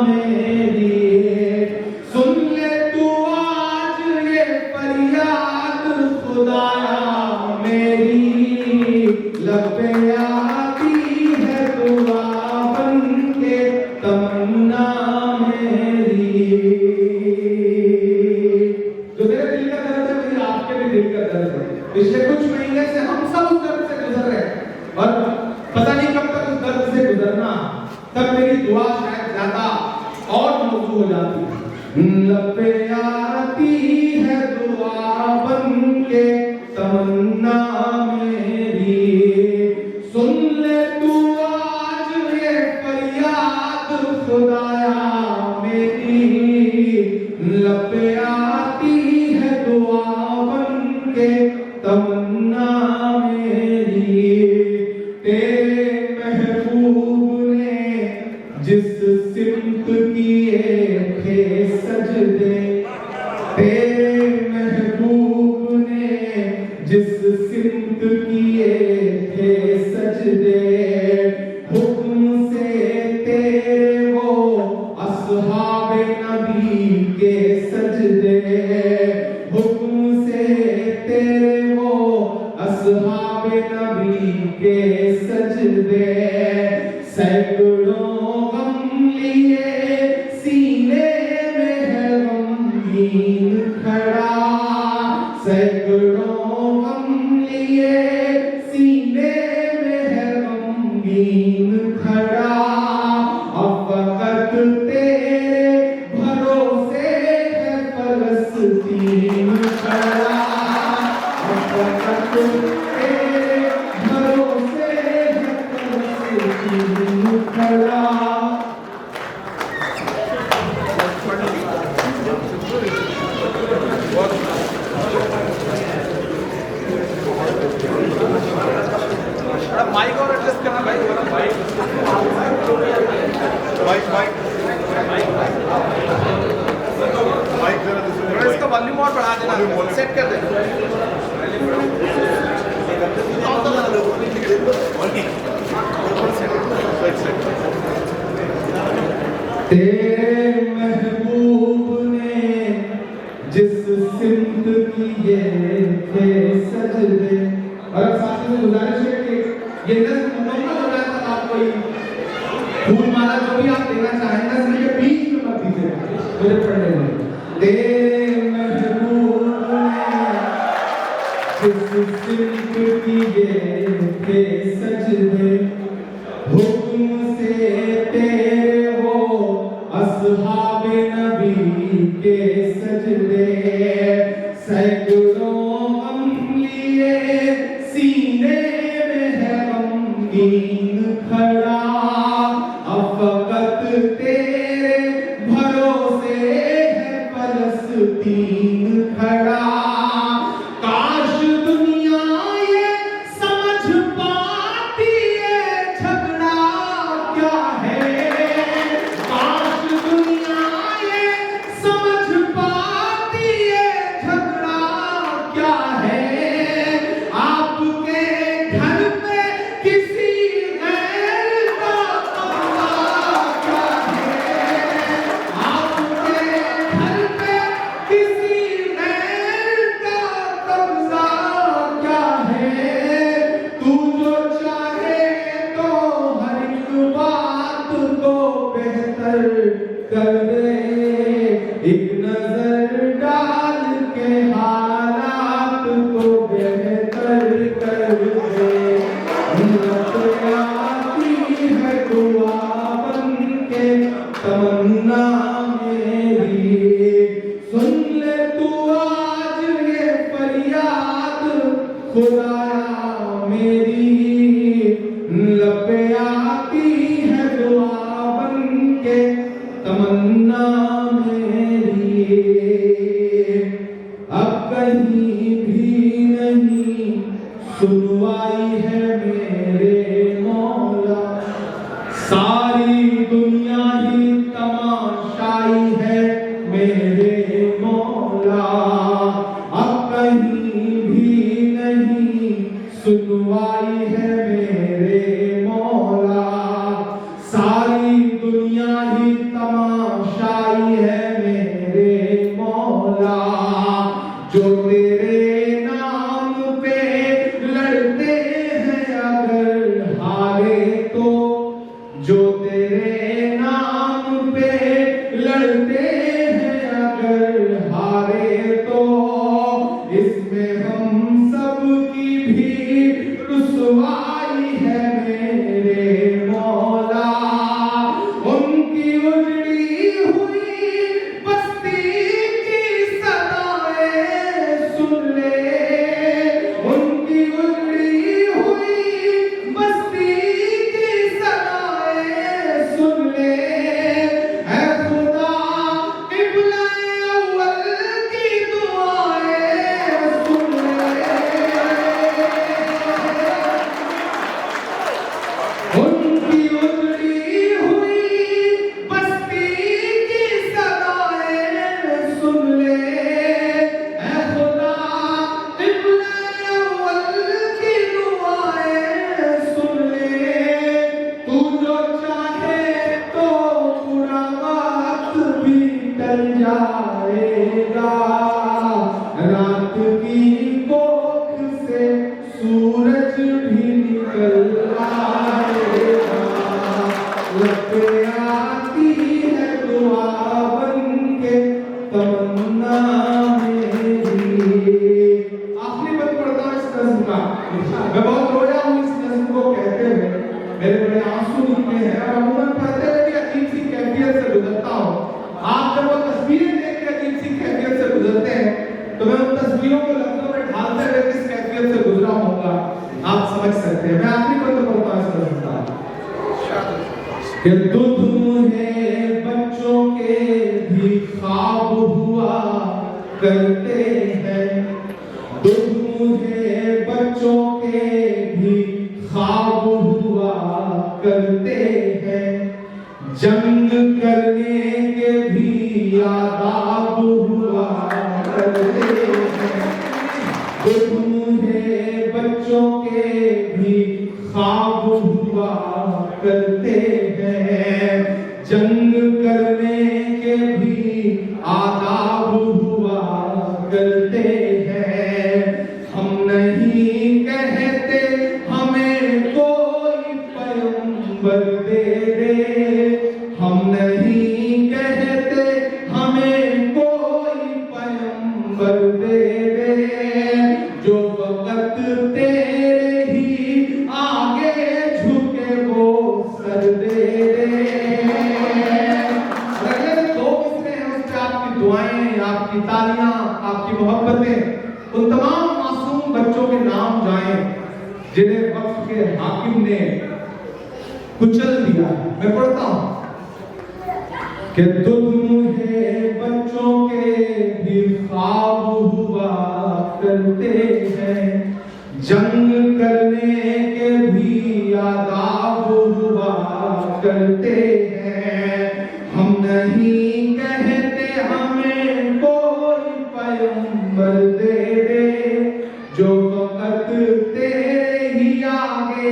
मेरी, सुन ले तू आज ये फरियाद खुदाया मेरी, लब पे आती है दुआ बन के तमन्ना मेरी। जो मेरे दिल का दर्द है, वही आपके भी दिल का दर्द है। पिछले कुछ महीने से हम सब उस दर्द से गुजर रहे हैं और पता नहीं कब तक उस दर्द से गुजरना, तब मेरी दुआ शायद ज्यादा और मौजूद हो जाती है। लब पे आती है दुआ बन के तमन्ना मेरी, सुन ले तू आज ये फरियाद खुदाया मेरी, लब पे आती है दुआ बन के तमन्ना मेरी। तेरे महबूब ने जिस सिमत किए थे सजदे, तेरे महबूब ने जिस सिमत किए थे सजदे, हुक्म से तेरे वो असहाबे नबी के सजदे, हुक्म से तेरे वो असहाबे नबी के सजदे, सैकड़ों गम लिए सीने में है गमगीन खड़ा, सैकड़ों गम लिए सीने में है गमगीन खड़ा, अब वक़्त तेरे भरोसे है फलस्तीन खड़ा, अब वक़्त तेरे भरोसे है फलस्तीन खड़ा। माइक और एडजस्ट करना भाई, माइक जरा इसका वॉल्यूम और बढ़ा देना, सेट कर देना। तेरे महबूब ने जिस सिमत किए थे सजदे, और अब साथियों से गुजारिश है कि ये नज़्म मुकम्मल हो जाए तब आप कोई फूल माला जो भी आप देना चाहें नज़्म के बीच में मत दीजिए, मुझे पढ़ने दें। तेरे महबूब ने जिस सिमत किए थे सजदे, हुक्म से तेरे वो असहाबे नबी के सजदे, सैकड़ों गम लिए सीने में है गमगीन खड़ा, अब वक़्त तेरे भरोसे है फलस्तीन खड़ा। काश दुनिया ये समझ पाती है झगड़ा क्या है, काश दुनिया ये समझ पाती है झगड़ा क्या है, आपके घर पे किसी गैर का कब्जा क्या है, आपके घर पे किसी गैर का कब्जा क्या है, तू जो चाहे तो हर एक बात को बेहतर कर दे, एक नजर डाल के हालात को बेहतर कर दे, लब पे आती है दुआ बन के तमन्ना मेरी, सुन ले तू आज ये फरियाद खुदाया मेरी, लब पे आती है दुआ बन के तमन्ना मेरी। अब कहीं भी नहीं सुनवाई है मेरे सुनवाई है मेरे मौला, सारी दुनिया ही तमाशाई है मेरे मौला। जो तेरे नाम पे लड़ते हैं अगर हारे तो, जो तेरे नाम पे लड़ते हैं अगर हारे तो, इसमें हम सब की भी रुसवाई है मेरे मौला। उनकी उजड़ी हुई बस्ती की सदाएं सुन ले, उनकी उजड़ी हुई बस्ती की सदाएं सुन ले। ऐ खुदा क़िबला अव्वल की दुआएं सुन ले। उनकी उजड़ी हुई बस्ती की सदाएं सुन ले। ऐ खुदा क़िबला अव्वल की दुआएं सुन ले। तू जो चाहे तो पूरा वक्त भी टल जाएगा, रात की कोख से सूरज भी निकल आएगा। लब पे आती है दुआ बनके तमन्ना मेरी। आखिरी बंद पढ़ता हूं इस नज़्म का। मैं बहुत रोया हूं इस नज़्म को कहते हुए, मेरे बड़े आंसू निकले हैं। और अमूमन पढ़ते हुए भी अजीब सी कैफियत से गुजरता हूं। आप जब वो तस्वीरें देख के अजीब सी कैफियत से गुजरते हैं, तो मैं उन तस्वीरों को लफ्जों में ढालते हुए किस कैफियत से गुजरा होगा आप समझ सकते हैं। मैं आखिरी बंद पढ़ता हूं इस नज़्म का। कि दूध मुहे बच्चों के भी ख्वाब हुआ करते हैं, दूध मुहे बच्चों के भी ख्वाब हुआ करते हैं। जंग करने के भी आदाब हुआ करते हैं। दूध मुहे बच्चों के भी ख्वाब हुआ करते हैं। जंग करने के भी आदाब हुआ करते हैं। हम नहीं कहते हमें कोई पैगंबर दे दे, हम नहीं कहते हमें कोई पैगंबर दे दे। जो वक़्त तेरे ही आगे झुके वो सर दे दे। अगर दो मिसरे हैं उससे आपकी दुआएं, आपकी तालियां, आपकी मोहब्बतें उन तमाम मासूम बच्चों के नाम जाएं जिन्हें वक्त के हाकिम ने कुचल दिया। मैं पढ़ता हूं कि दूध मुहे बच्चों के भी ख्वाब हुआ करते हैं। जंग करने के भी आदाब हुआ करते हैं। हम नहीं कहते हमें कोई पैगंबर दे दे। जो वक़्त तेरे ही आगे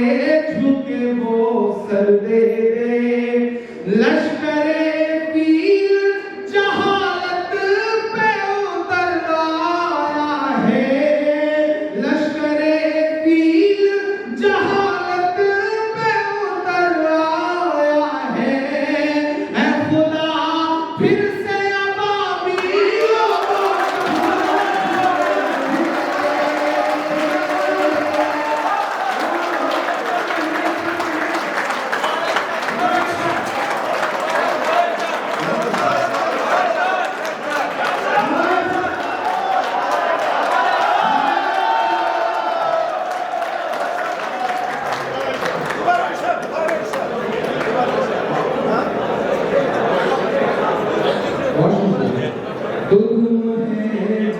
झुके वो सर दे दे। लश्करे पीर जहालत पे उतर आया है। लश्करे पीर जहालत पे उतर आया है। ऐ खुदा फिर से अबाबिलों को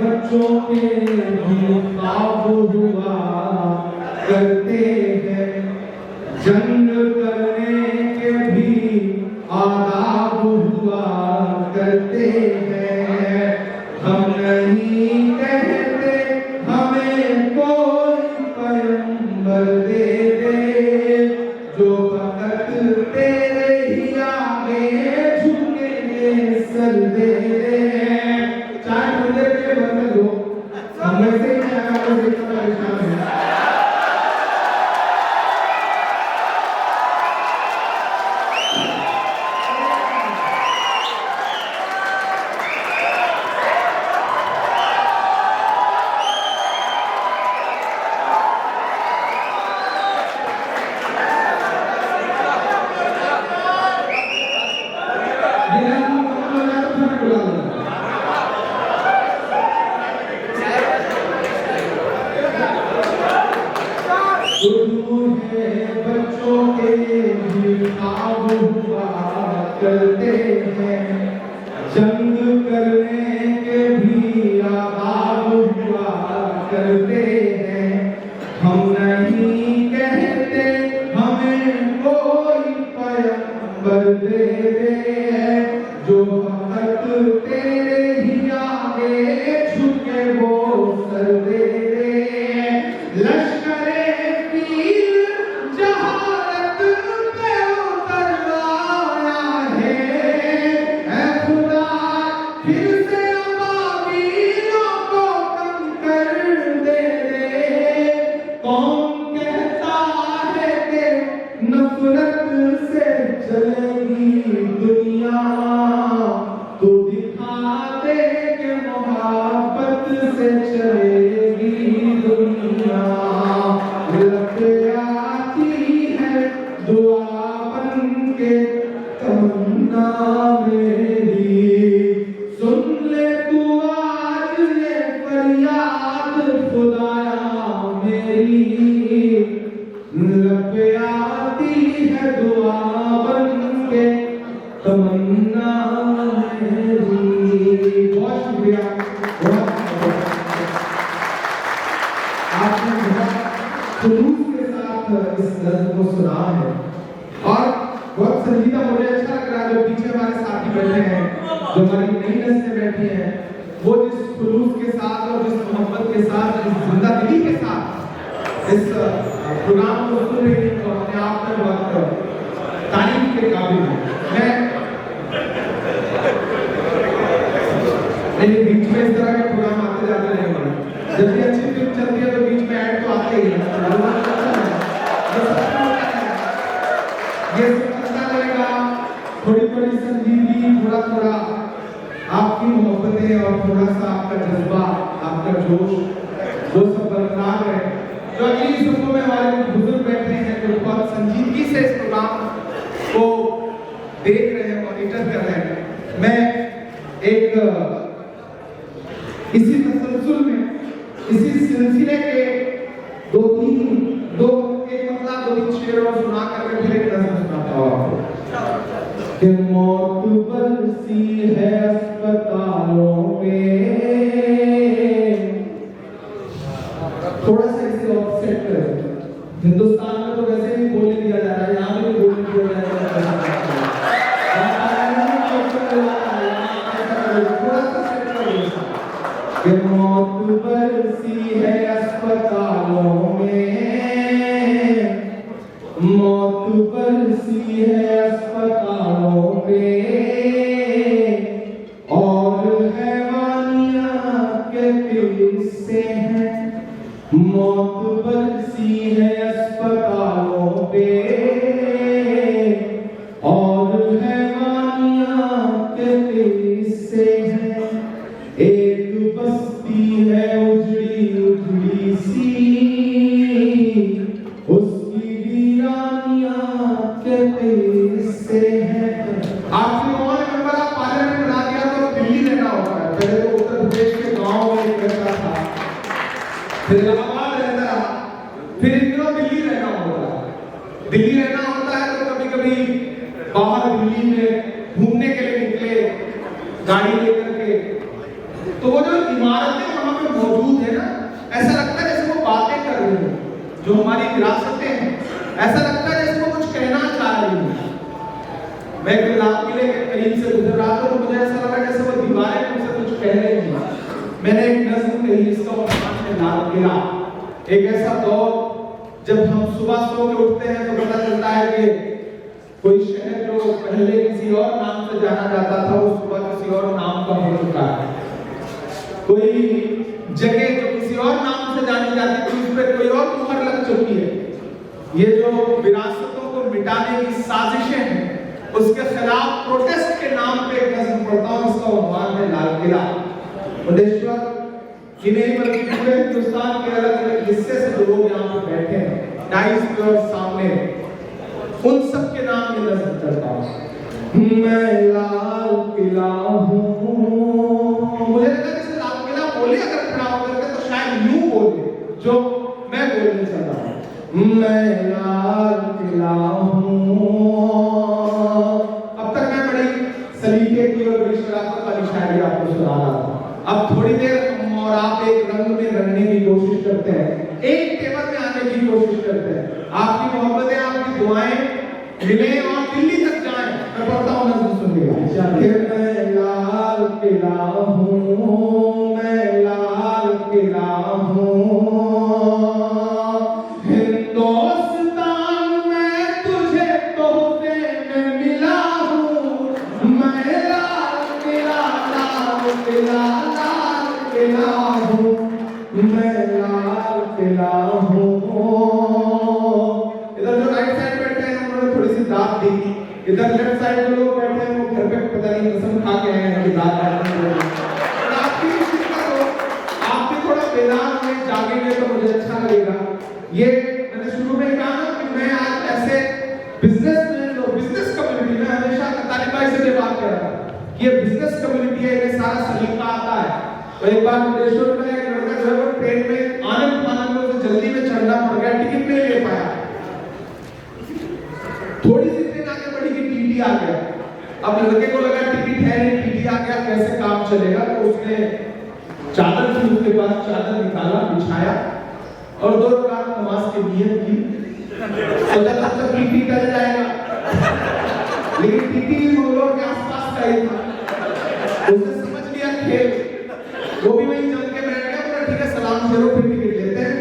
बच्चों के भी ख्वाब हुआ करते हैं। जंग करने के भी आदाब हुआ करते हैं। हम नहीं कहते हमें कोई पैगंबर है बच्चों के भी ख्वाब हुआ करते हैं, जंग करने के भी आबाद हुआ करते हैं। हम नहीं कहते हमें कोई पैगंबर दे दे, जो हक तेरे ही आगे झुके वो सर दे दे। लश्करे पीर जहारत पे उतर आया है, ऐ खुदा फिर से अबाबीलों को कम कर दे दे। कौन कहता है कि नफरत से चलेगी दुनिया, तू दिखा दे कि मोहब्बत से चलेगी दुनिया। लग आती है दुआ बन के तमन्ना मेरी, सुन ले तू आज ये फरियाद खुदाया मेरी। लग आती है दुआ बन के तमन्ना मेरी। बहुत शुक्रिया, बहुत आपने बहुत खुलूस के साथ इस नज़्म को सुना है और बहुत संजीदा। मुझे अच्छा लग रहा है जो पीछे हमारे साथी बैठे हैं, जो हमारी नई नस्लें बैठी हैं, वो जिस खुलूस के साथ और जिस मोहब्बत के साथ, जिस जिंदा दिली के साथ इस प्रोग्राम को सुन रही है, तो अपने आप में बहुत तारीफ के काबिल है। मैं नहीं, बीच में इस तरह के प्रोग्राम आते जाते रहेंगे। जब भी अच्छी फिल्म चलती है तो बीच में ऐड तो आते ही हैं। ये सब अच्छा लगेगा, थोड़ी थोड़ी संजीदगी, थोड़ा थोड़ा आपकी मोहब्बतें और थोड़ा सा आपका जज्बा, आपका जोश, वो सब बरकरार है। जो अगली सफों में हमारे बुजुर्ग बैठे हैं, जो बहुत संजीदगी से इस प्रोग्राम को देख रहे हैं, मॉनिटर कर रहे हैं। मैं एक इसी तसलसल में, इसी सिलसिले के दो एक मतलब दो तीन शेर और सुना करके फिर एक नज़्म सुनाता हूँ आपको। कि मौत बरसी है अस्पतालों में, थोड़ा सा इसे ऑफसेट करें। हिंदुस्तान में तो वैसे ही बोल दिया जा रहा है, यहाँ भी बोल दिया जा रहा है। थोड़ा सा सेट करें कि मौत बरसी है अस्पतालों में, मौत बरसी है अस्पतालों में, और हैवानियत के किस्से हैं। मौत बरसी है अस्पतालों पे और हैवानियत के किस्से हैं। एक बस्ती है उजड़ी उजड़ी सी, उसकी वीरानियत के किस्से हैं। आपने और नंबर आप पार्लियामेंट बना दिया तो दिल्ली रहना होता है। पहले तो उत्तर प्रदेश के गांव में रहता था, फिर इलाहाबाद रहता रहा, फिर इन दिनों दिल्ली रहना होता है। दिल्ली रहना होता है तो कभी कभी बाहर दिल्ली में घूमने के लिए निकले गाड़ी लेकर के, तो वो जो इमारतें वहां पे मौजूद है ना, ऐसा लगता है जैसे वो बातें कर रही हैं, जो हमारी विरासतें हैं, ऐसा लगता है जैसे वो कुछ कहना चाह रही हैं। मैं एक लाल किले के करीब से गुजर रहा था तो मुझे ऐसा लगा जैसे वो दीवारें मुझसे कुछ कह रही हैं। मैंने एक नज़्म कही, इसका नाम है लाल किला। एक ऐसा दौर जब हम सुबह सो के उठते हैं तो पता चलता है कि कोई शहर जो पहले किसी और नाम से जाना जाता था वो सुबह किसी और नाम का हो चुका है। कोई जगह जो किसी और नाम से जानी जाती थी उस पर कोई और मुहर लग चुकी है। ये जो विरासतों को मिटाने की साजिशें हैं, उसके खिलाफ प्रोटेस्ट के नाम पे एक नज़्म पढ़ता हूँ, इसका उन्वान है लाल किला। मुदेश्वर कि नहीं बल्कि पूरे हिंदुस्तान के अलग अलग हिस्से से जो लोग यहाँ पे बैठे हैं डाइस पे और सामने, उन सब के नाम में नज़्म करता हूँ। मैं लाल किला हूँ, मुझे लगा जैसे लाल किला बोले अगर खड़ा होकर के तो शायद यूं बोले जो मैं बोलने चाहता हूँ। मैं लाल किला हूँ। अब तक मैं बड़ी सलीके की और बड़ी शराफत वाली शायरी आपको सुना रहा था। अब थोड़ी देर हम और आप एक रंग में रंगने की कोशिश करते हैं, एक टेबल में आने की कोशिश करते हैं। आपकी मोहब्बतें, आपकी दुआएं मिले और दिल्ली तक जाएं। मैं पढ़ता हूँ, नज़र सुनिएगा। मैं लाल किला हूँ, मैं लाल किला हूँ, हिंदुस्तान में तुझे तोहफे में मिला हूँ। मैं लाल किला, लाल किला, लाल किला हूँ, मैं लाल किला हूँ। इधर जो राइट साइड बैठे हैं उन्होंने थोड़ी सी दाद दी, इधर लेफ्ट साइड जो लोग बैठे हैं वो घर पे पता नहीं कसम खा के आए हैं कि दाद और आपकी शिरकत हो, आप भी थोड़ा बेदार में जागेंगे तो मुझे अच्छा लगेगा। ये मैंने शुरू में कहा ना कि मैं आज ऐसे बिजनेसमैन और बिजनेस कम्युनिटी में हमेशा तालिब भाई से बात कर रहा था कि ये बिजनेस कम्युनिटी है, ये सारा सलीका आता है। तो एक बार विदेशों में एक लड़का जो है वो ट्रेन में आनंद मानंद में उसे जल्दी में चढ़ना पड़ गया, टिकट नहीं ले पाया। थोड़ी सी ट्रेन आगे बढ़ी कि टीटी आ गया। अब लड़के को लगा टिकट है नहीं, टीटी आ गया, कैसे काम चलेगा। तो उसने चादर थी उसके पास, चादर निकाला, बिछाया और 2 रकात नमाज की नियत की। सोचा तब तक टीटी टल जाएगा, लेकिन टीटी मंगलोर के आसपास का ही था। उसने समझ लिया खेल, वो भी वहीं जम के बैठ गया। बोला ठीक है सलाम फेरो फिर टिकट लेते हैं।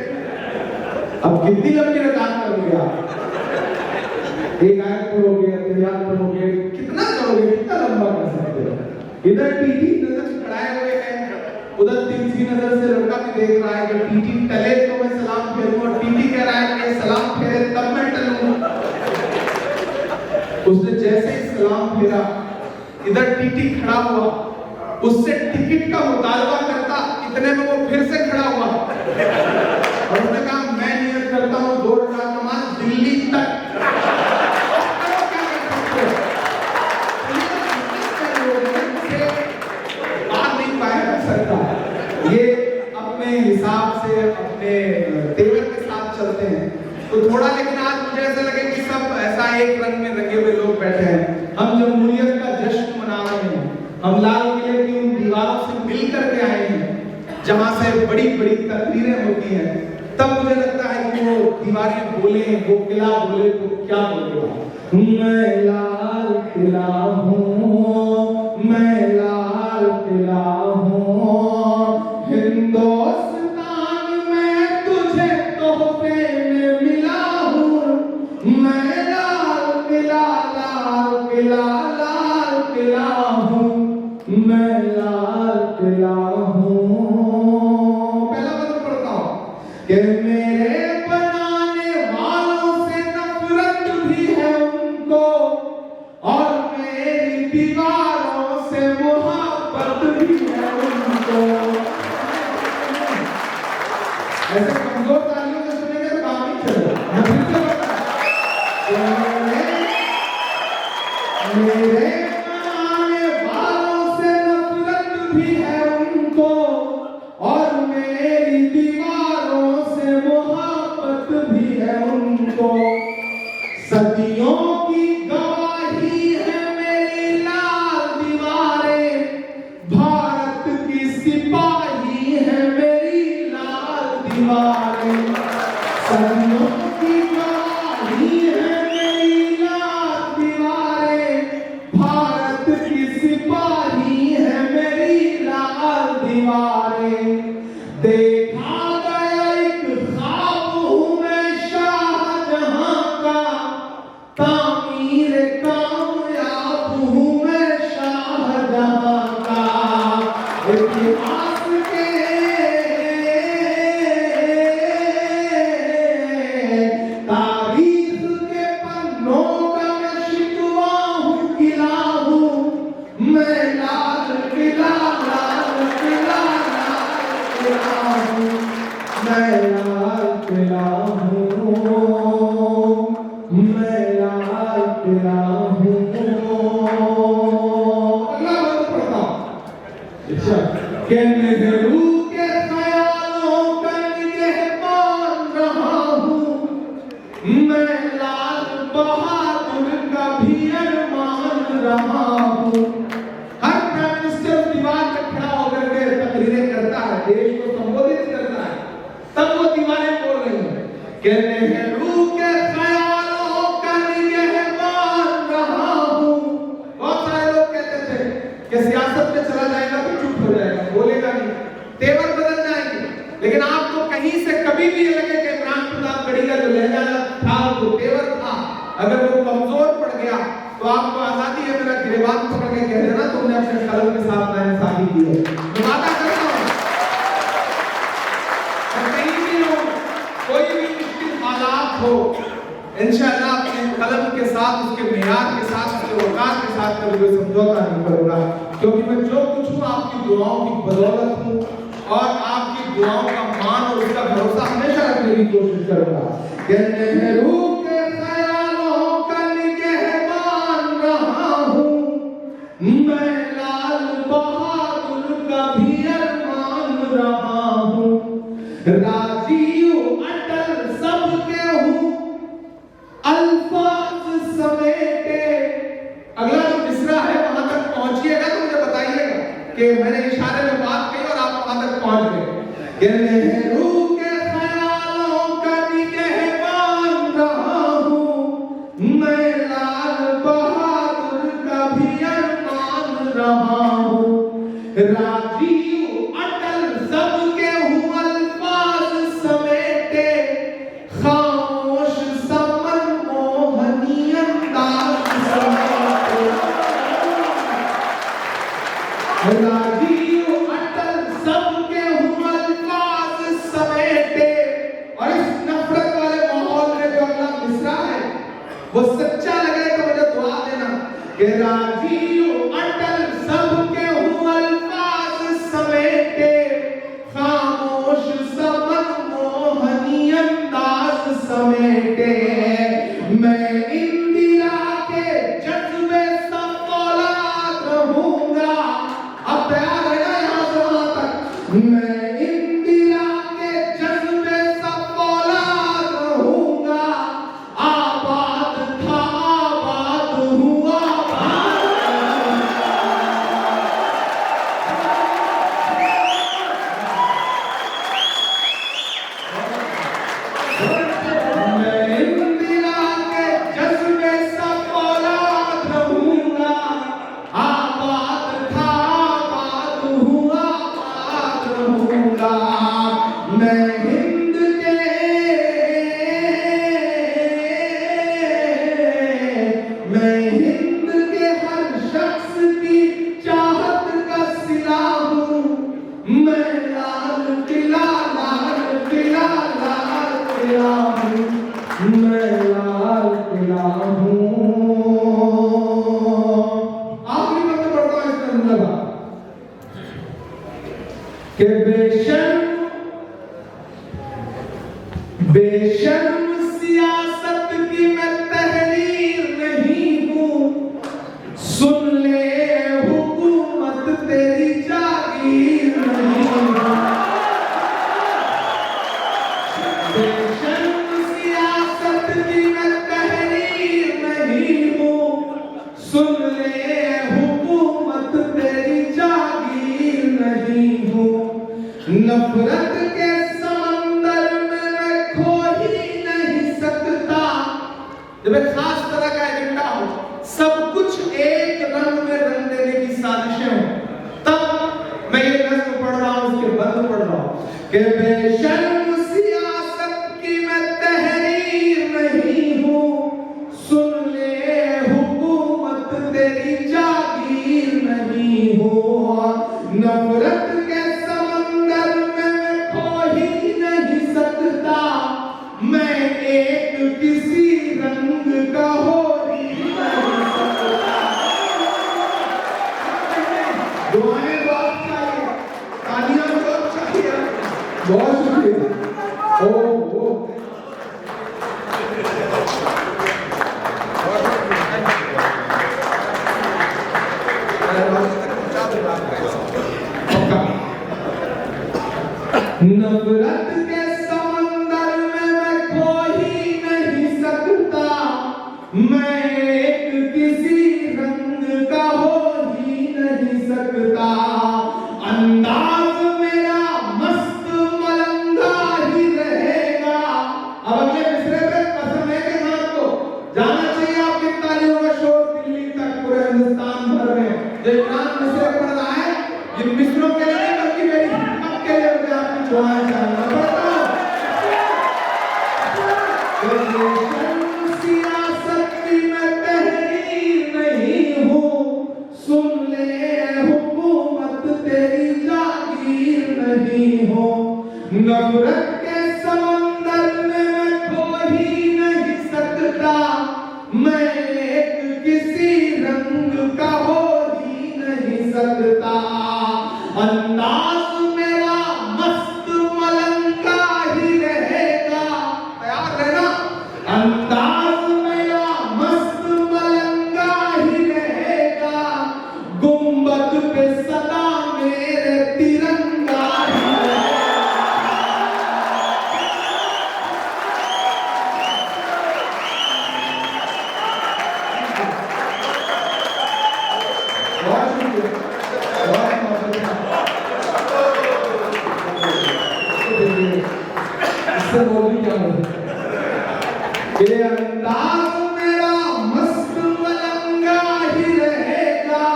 अब कितनी लंबी रकात कर गया, एक आयत पढ़ोगे, तैयार पढ़ोगे, कितना करोगे, कितना लंबा कर सकते हो। इधर टीटी नजर खड़ाए हुए हैं, उधर तीसरी नजर से लड़का भी देख रहा है कि टीटी टले तो मैं सलाम फेरूं, और टीटी कह रहा है कि सलाम फेरे तब मैं टलूं। उसने जैसे ही सलाम फेरा, इधर टीटी खड़ा हुआ, उससे टिकट का मुतालबा करता, इतने में वो फिर से खड़ा हुआ और उसने कहा मैं नियत करता हूँ 2 रकात नमाज दिल्ली तक। ये अपने हिसाब से, अपने तेवर के साथ चलते हैं तो थोड़ा, लेकिन आज मुझे ऐसा लगे कि सब ऐसा एक रंग में रंगे हुए लोग बैठे हैं। हम जमहूरियत का जश्न मना रहे हैं, हम लाल किले की उन दीवारों से मिल करके आए हैं जहां से बड़ी बड़ी तकरीरें होती हैं। तब मुझे लगता है कि वो दीवारें बोले, वो किला बोले तो क्या बोलेगा। मैं लाल किला हूँ, मैं लाल किला हूँ, हिंदुस्तान में तुझे तोहफे में मिला हूँ। मैं लाल किला, लाल किला, लाल किला हूँ, मैं लाल किला हूँ। पहला बंद पढ़ता हूँ कि मेरे बनाने वालों से नफरत भी है उनको, और मेरी दीवारों से मोहब्बत भी है उनको। ऐसे कमजोर तालियों से सुनेंगे तो काम नहीं चलेगा। मेरे बनाने वालों से नफरत भी है उनको, और मेरी दीवारों से मोहब्बत भी है उनको। सदियों की गवाही है मेरी लाल दीवारें, भारत की सिपाही है मेरी लाल दीवारें। सदियों की गवाही है मेरी लाल दीवारें, भारत की सिपाही है मेरी लाल दीवारें। देखा गया एक ख्वाब हूँ मैं शाहजहां का, तामीर कामयाब हूँ मैं शाहजहां का। इतिहास के तारीख के पन्नों का मैं शिकवा हूँ, किला हूँ मैं लाल किला, लाल किला, लाल किला हूँ, मैं लाल किला हूँ, मैं लाल किला हूँ। अल्लाह बंद पढ़ता हूँ कि नेहरू के ख्यालों का निगहबान रहा हूँ, कि नेहरू के ख्यालों का निगहबान रहा हूं। बहुत सारे लोग कहते थे कि सियासत में चला जाएगा तो चुप हो जाएगा, बोलेगा नहीं, तेवर बदल जाएंगे, लेकिन आपको कहीं से कभी भी ये लगे कि इमरान प्रताप गढ़ी का जो लहजा था, वो तेवर था, अगर वो कमजोर पड़ गया तो आपको आजादी है मेरा गिरबान पकड़ के कह देना तुमने अपने कलम के साथ नाइंसाफी की है। मैं वादा करता हूं कहीं भी हो, कोई भी मुश्किल हालात हो, इंशाअल्लाह अपने कलम के साथ, उसके मेयार के साथ, उसके औकात के साथ कभी कोई समझौता नहीं करूंगा, क्योंकि मैं जो कुछ हूं आपकी दुआओं की बदौलत हूं और आपकी दुआओं का मान और उसका भरोसा हमेशा रखने की कोशिश करूंगा। कि नेहरू के ख्यालों का निगहबान रहा हूं, मैं लाल बहादुर का भी अरमान रहा हूं, राजीव अटल सबके हूं, अल्फाज समेटे। अगला जो मिसरा है वहां तक पहुंचिएगा तो मुझे बताइएगा कि मैंने इशारे में बात की और आप वहां तक पहुंच गए। कि नेहरू के ख्यालों का निगहबान रहा हूं, मैं लाल बहादुर का भी अरमान रहा हूं, राजीव अटल सबके हूं, अल्फाज समेटे, खामोश समन मोहनी अंदाज समेटे, राजीव अटल सबके हूं, अल्फाज समेटे। और इस नफरत वाले माहौल में जो अगला मिसरा है वो सच्चा लगे तो मुझे दुआ देना कि राजीव अटल सबके हूं, अल्फाज समेटे, खामोश समन मोहनी अंदाज समेटे, मैं इंदिरा के जज्बे सब औलाद रहूंगा। अब तैयार है ना यहां से वहां तक? मैं इंदिरा के जज्बे सब औलाद रहूंगा, आबाद था आबाद हुआ, मैं इंदिरा के जज्बे सब औलाद रहूंगा, आबाद था आबाद हुआ, आबाद रहूंगा, मैं हिंद के, मैं हिंद के हर शख्स की चाहत का सिला हूं, मैं लाल किला लाल किला लाल किला हूं, मैं लाल किला हूं। आखिरी में पढ़ता हूं इसका मतलब कि बेशर्म सियासत की मैं तहरीर नहीं हूं, सुन ले हुकूमत तेरी जागीर नहीं हूं, बेशर्म सियासत की मैं तहरीर नहीं हूं, सुन ले हुकूमत तेरी जागीर नहीं हूं, नफरत के समंदर में मैं खो ही नहीं सकता। जब एक खास तरह का एजेंडा हो, सब कुछ एक रंग में रंग देने की साजिशें हो, तब मैं ये नज़्म पढ़ रहा हूं, उसके बंद पढ़ रहा हूं कि बेशर्म सियासत की मैं तहरीर नहीं हूं, सुन ले हुकूमत तेरी जागीर नहीं हूं, नफरत के समंदर में मैं खो ही नहीं सकता, मैं एक किसी रंग का हो ही नहीं सकता। दुआएं बहुत चाहिए, तालियां बहुत चाहिए, बहुत शुक्रिया। ओ नफरत के समंदर में मैं खो ही नहीं सकता, मैं एक किसी रंग का हो ही नहीं सकता, अंदाज मेरा मस्त मलंगा ही रहेगा। अब मिसरे पे कसम है कि हाँ तो जाना चाहिए आपकी तालियों का शोर दिल्ली तक, पूरे हिंदुस्तान भर में। जो इमरान मिसरे पढ़ रहा है, ये मिसरों के लिए नहीं बल्कि मेरी हिम्मत के लिए मुझे आपकी दुआएं चाहूंगा। पढ़ता हूं। सियासत की मैं तहरीर नहीं हूँ, सुन ले हुकूमत तेरी जागीर नहीं हूँ। नफरत के समंदर में मैं खो ही नहीं सकता, मैं एक किसी रंग का हो ही नहीं सकता। अंदाज मेरा मस्त मलंगा ही रहेगा, तैयार रहना। अंदाज मेरा मस्त मलंगा ही रहेगा, गुंबद पे सदा मेरे तिरंगा ही रहेगा। बहुत शुक्रिया, बहुत इससे बोलने क्या बोलूं? ये अंदाज मेरा मस्त मलंगा ही रहेगा,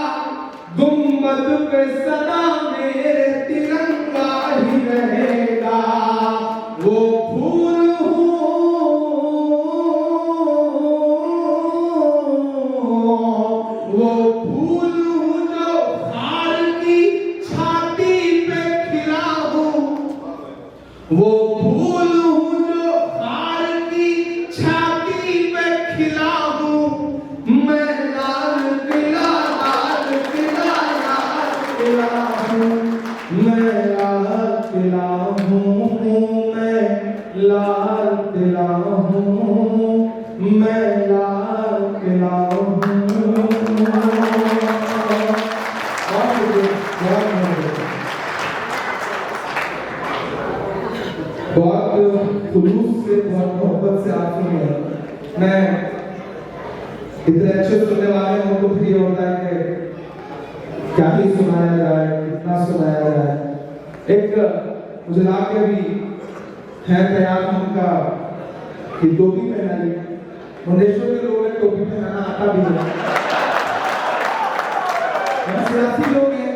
गुंबद पे सदा मेरे तिरंगा ही रहेगा। वो फूल हूँ, वो फूल हूँ जो हार की छाती पे खिला हूँ, वो फूल हूँ जो हार की छाती पे खिला हूँ। मैं लाल किला हूँ, मैं लाल किला हूँ, मैं लाल किला हूँ, मैं लाल किला हूँ। बहुत खुलूस से, बहुत मोहब्बत से आप सुनिए। मैं इतने अच्छे सुनने वाले हैं, उनको फ्री होता है कि क्या ही सुनाया जाए, कितना सुनाया जाए। एक मुझे लाके भी है तैयार उनका कि टोपी पहनाई। मुंडेश्वर के लोग टोपी पहनाना आता भी है, हम सियासी लोग हैं,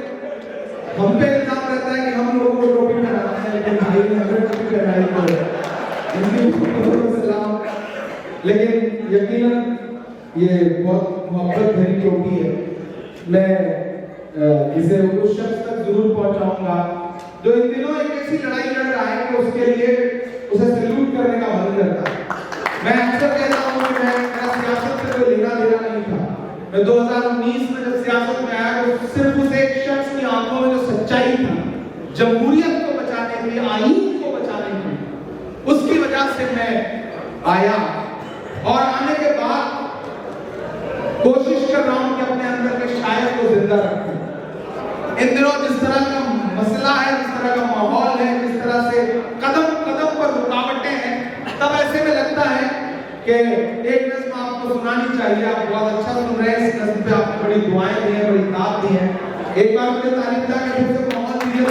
हम पे इल्जाम रहता है कि हम लोगों को टोपी पहनाना है, लेकिन भाई ने हमें टोपी पहनाई तो इनकी सलाम। लेकिन यकीनन ये बहुत मोहब्बत भरी टोपी है। मैं इसे उस शख्स तक जरूर पहुंचाऊंगा जो इन दिनों एक ऐसी लड़ाई लड़ रहा है कि उसके लिए उसे सैल्यूट करने का मन करता है। मैं अक्सर कहता हूं कि मेरा सियासत से कोई लेना देना नहीं था। मैं 2019 में जब सियासत में आया तो सिर्फ उस एक शख्स की आंखों में जो सच्चाई थी, जमहूरियत को बचाने के लिए, आईन को बचाने के लिए, उसकी वजह से मैं आया। और आने के बाद कोशिश कर रहा हूं कि अपने अंदर के शायर को जिंदा रखूं। इन दिनों जिस तरह का मसला है, जिस तरह का माहौल है, जिस तरह से कदम कदम पर रुकावटें हैं, तब ऐसे में लगता है कि एक नज़्म आपको सुनानी चाहिए। आप बहुत अच्छा सुन रहे हैं, इस नज़्म पे आपने बड़ी दुआएं दी हैं, बड़ी दाद दी है। एक बार मुझे तारीफ का कि फिर से माहौल दीजिए।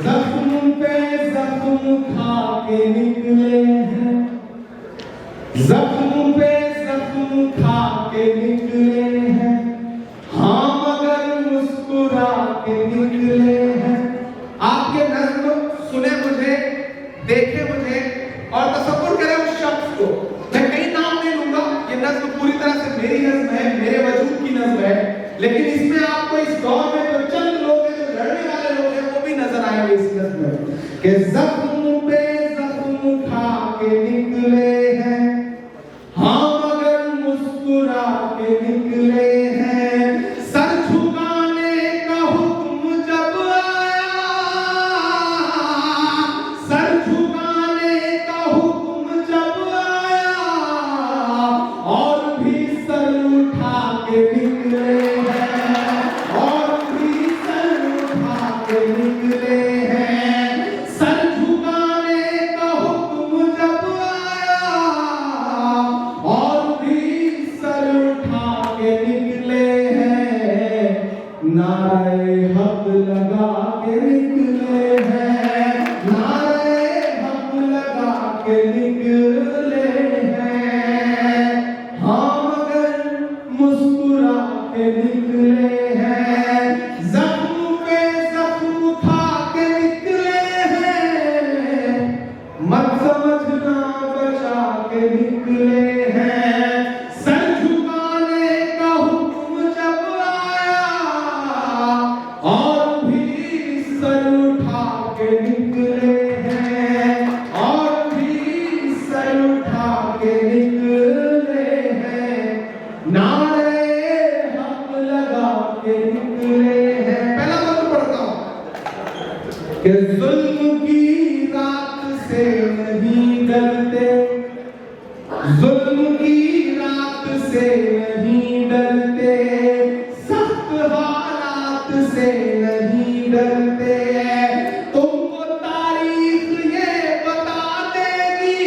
ज़ख्म पे ज़ख्म खा के निकले हैं, ज़ख्म पे ज़ख्म खा के निकले हैं, हाँ मगर मुस्कुरा के निकले हैं। आप ये नज़्म सुने मुझे, देखे मुझे और तसव्वुर करें उस शख्स को। मैं कई नाम नहीं लूंगा, ये नज़्म पूरी तरह से मेरी नज़्म है, मेरे वजूद की नज़्म है, लेकिन इसमें आपको इस दौर में जो चंद लोग हैं, जो लड़ने वाले लोग हैं, वो भी नजर आएंगे इस नज़्म में कि ज़ख्म पे ज़ख्म खा के निकले हैं, हाँ मगर मुस्कुरा के निकले हैं। सर झुकाने का हुक्म जब आया, सर झुकाने का हुक्म जब आया, और भी सर उठा के निकले हैं, और भी सर उठा के निकले हैं। सर झुका निकले हैं और भी सर उठा के निकले हैं, नारे हक लगा के निकले हैं। पहला मंत्र पढ़ता हूं कि जुल्म की रात से नहीं डरते, जुल्म की रात से नहीं डरते, सख्त हालात से नहीं डरते। तुमको तारीख ये बता देगी,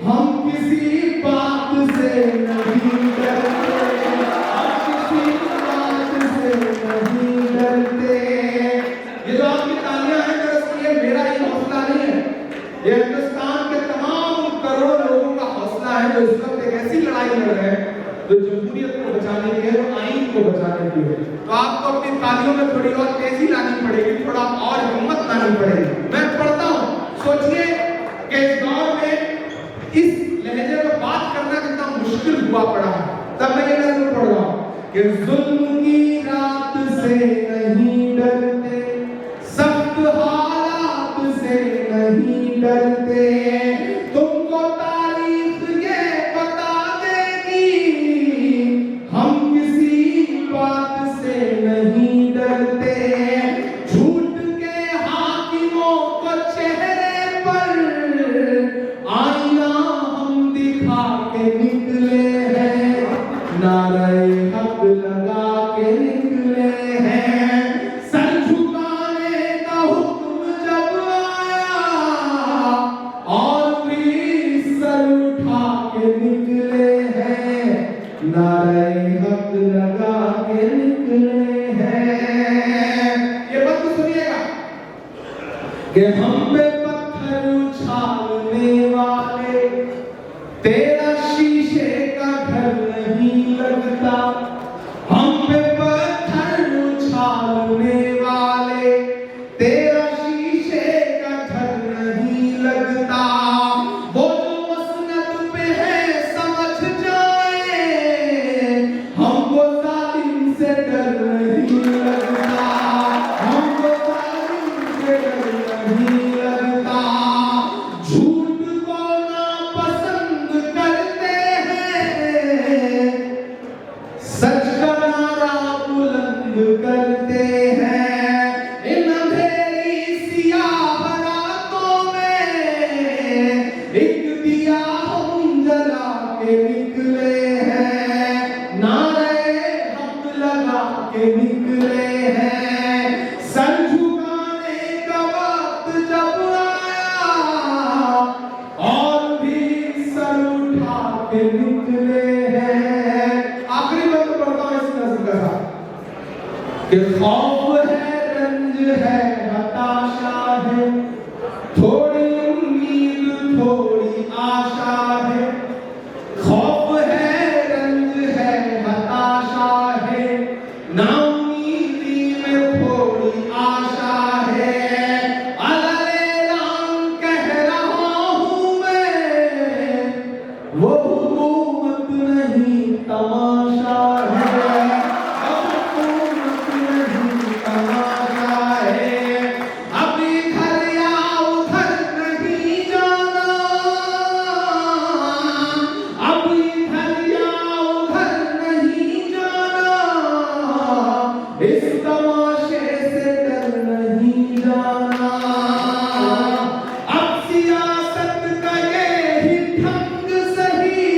हम किसी बात से नहीं डरते, हम किसी बात से नहीं डरते। ये जो आपकी तालियां हैं दरअसल ये मेरा ही हौसला नहीं है, ये हिंदुस्तान के तमाम करोड़ों लोगों का हौसला है जो इस वक्त एक ऐसी लड़ाई लड़ रहे हैं जो जमहूरियत को बचाने की है, जो आईन को बचाने की है। तो आपको अपनी तालियों में थोड़ी और तेजी लानी पड़ेगी, थोड़ा और हिम्मत लानी पड़ेगी। मैं पढ़ता हूँ, सोचिए कि इस दौर में इस लहजे में बात करना कितना मुश्किल हुआ पड़ा है। तब मैं ये लहजा पढ़ रहा हूँ कि जुल्म की रात से नहीं डरते, सख्त हालात से नहीं डरते। तुमको तारीख ये बता देगी, हम किसी बात से नहीं डरते। झूठ के हाकिमों को चेहरे पर आईना हम दिखा के निकले हैं, नारे हक लगा के निकले हैं। सर झुकाने का हुक्म जब आया और भी सर उठा के निकले हैं, नारे हक लगा के निकले हैं। ये बात तो सुनिएगा कि हम पे पत्थर उछालने वाले, तेरा शीशे का घर नहीं लगता। हम पे पत्थर उछालने वाले, तेरा शीशे का घर नहीं लगता। वो जो मसनद पे है समझ जाए, हमको जालिम से डर नहीं लगता, हमको जालिम से डर नहीं लगता। झूठ को नापसंद करते हैं, सच का नारा बुलंद करते हैं। इन अंधेरी सियाह रातों में एक दिया हम जला के निकले हैं, नारे हक लगा के निकले हैं। सर झुकाने का वक्त जब आया और भी सर उठा के निकले हैं। आखिरी बात पढ़ता हूं इस नज़्म का कि खौफ है, रंज है, हताशा है, थोड़ी उम्मीद थोड़ी आशा है। खौफ है, रंज है, हताशा है, नाउमीदी में थोड़ी आशा है। अलग-ऐलान कह रहा हूं मैं, वो हुकूमत नहीं तमाशा है, वो हुकूमत नहीं तमाशा है। अब इधर या उधर नहीं जाना, अब इधर या उधर नहीं जाना, इस तमाशे से डर नहीं जाना। अब सियासत का ये ही ढंग सही,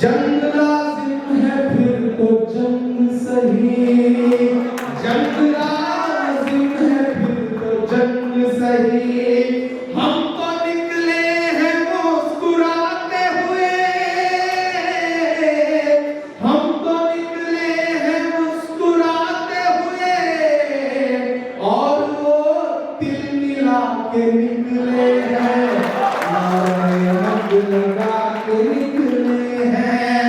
जंग लाजिम है फिर तो जंग सही, जंग लाजिम है फिर तो जंग सही। हम तो निकले हैं मुस्कुराते हुए, हम तो निकले हैं मुस्कुराते हुए, और वो दिल मिला के निकले हैं, नारे हक लगा के निकले हैं।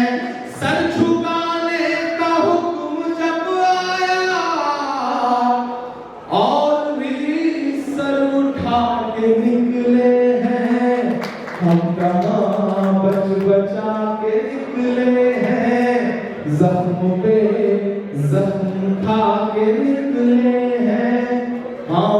सर झुकाने का हुक्म जब आया और भी सर उठा के निकले हैं, हम कहाँ बच बचा के निकले हैं, जख्म पे जख्म खा के निकले हैं। हाँ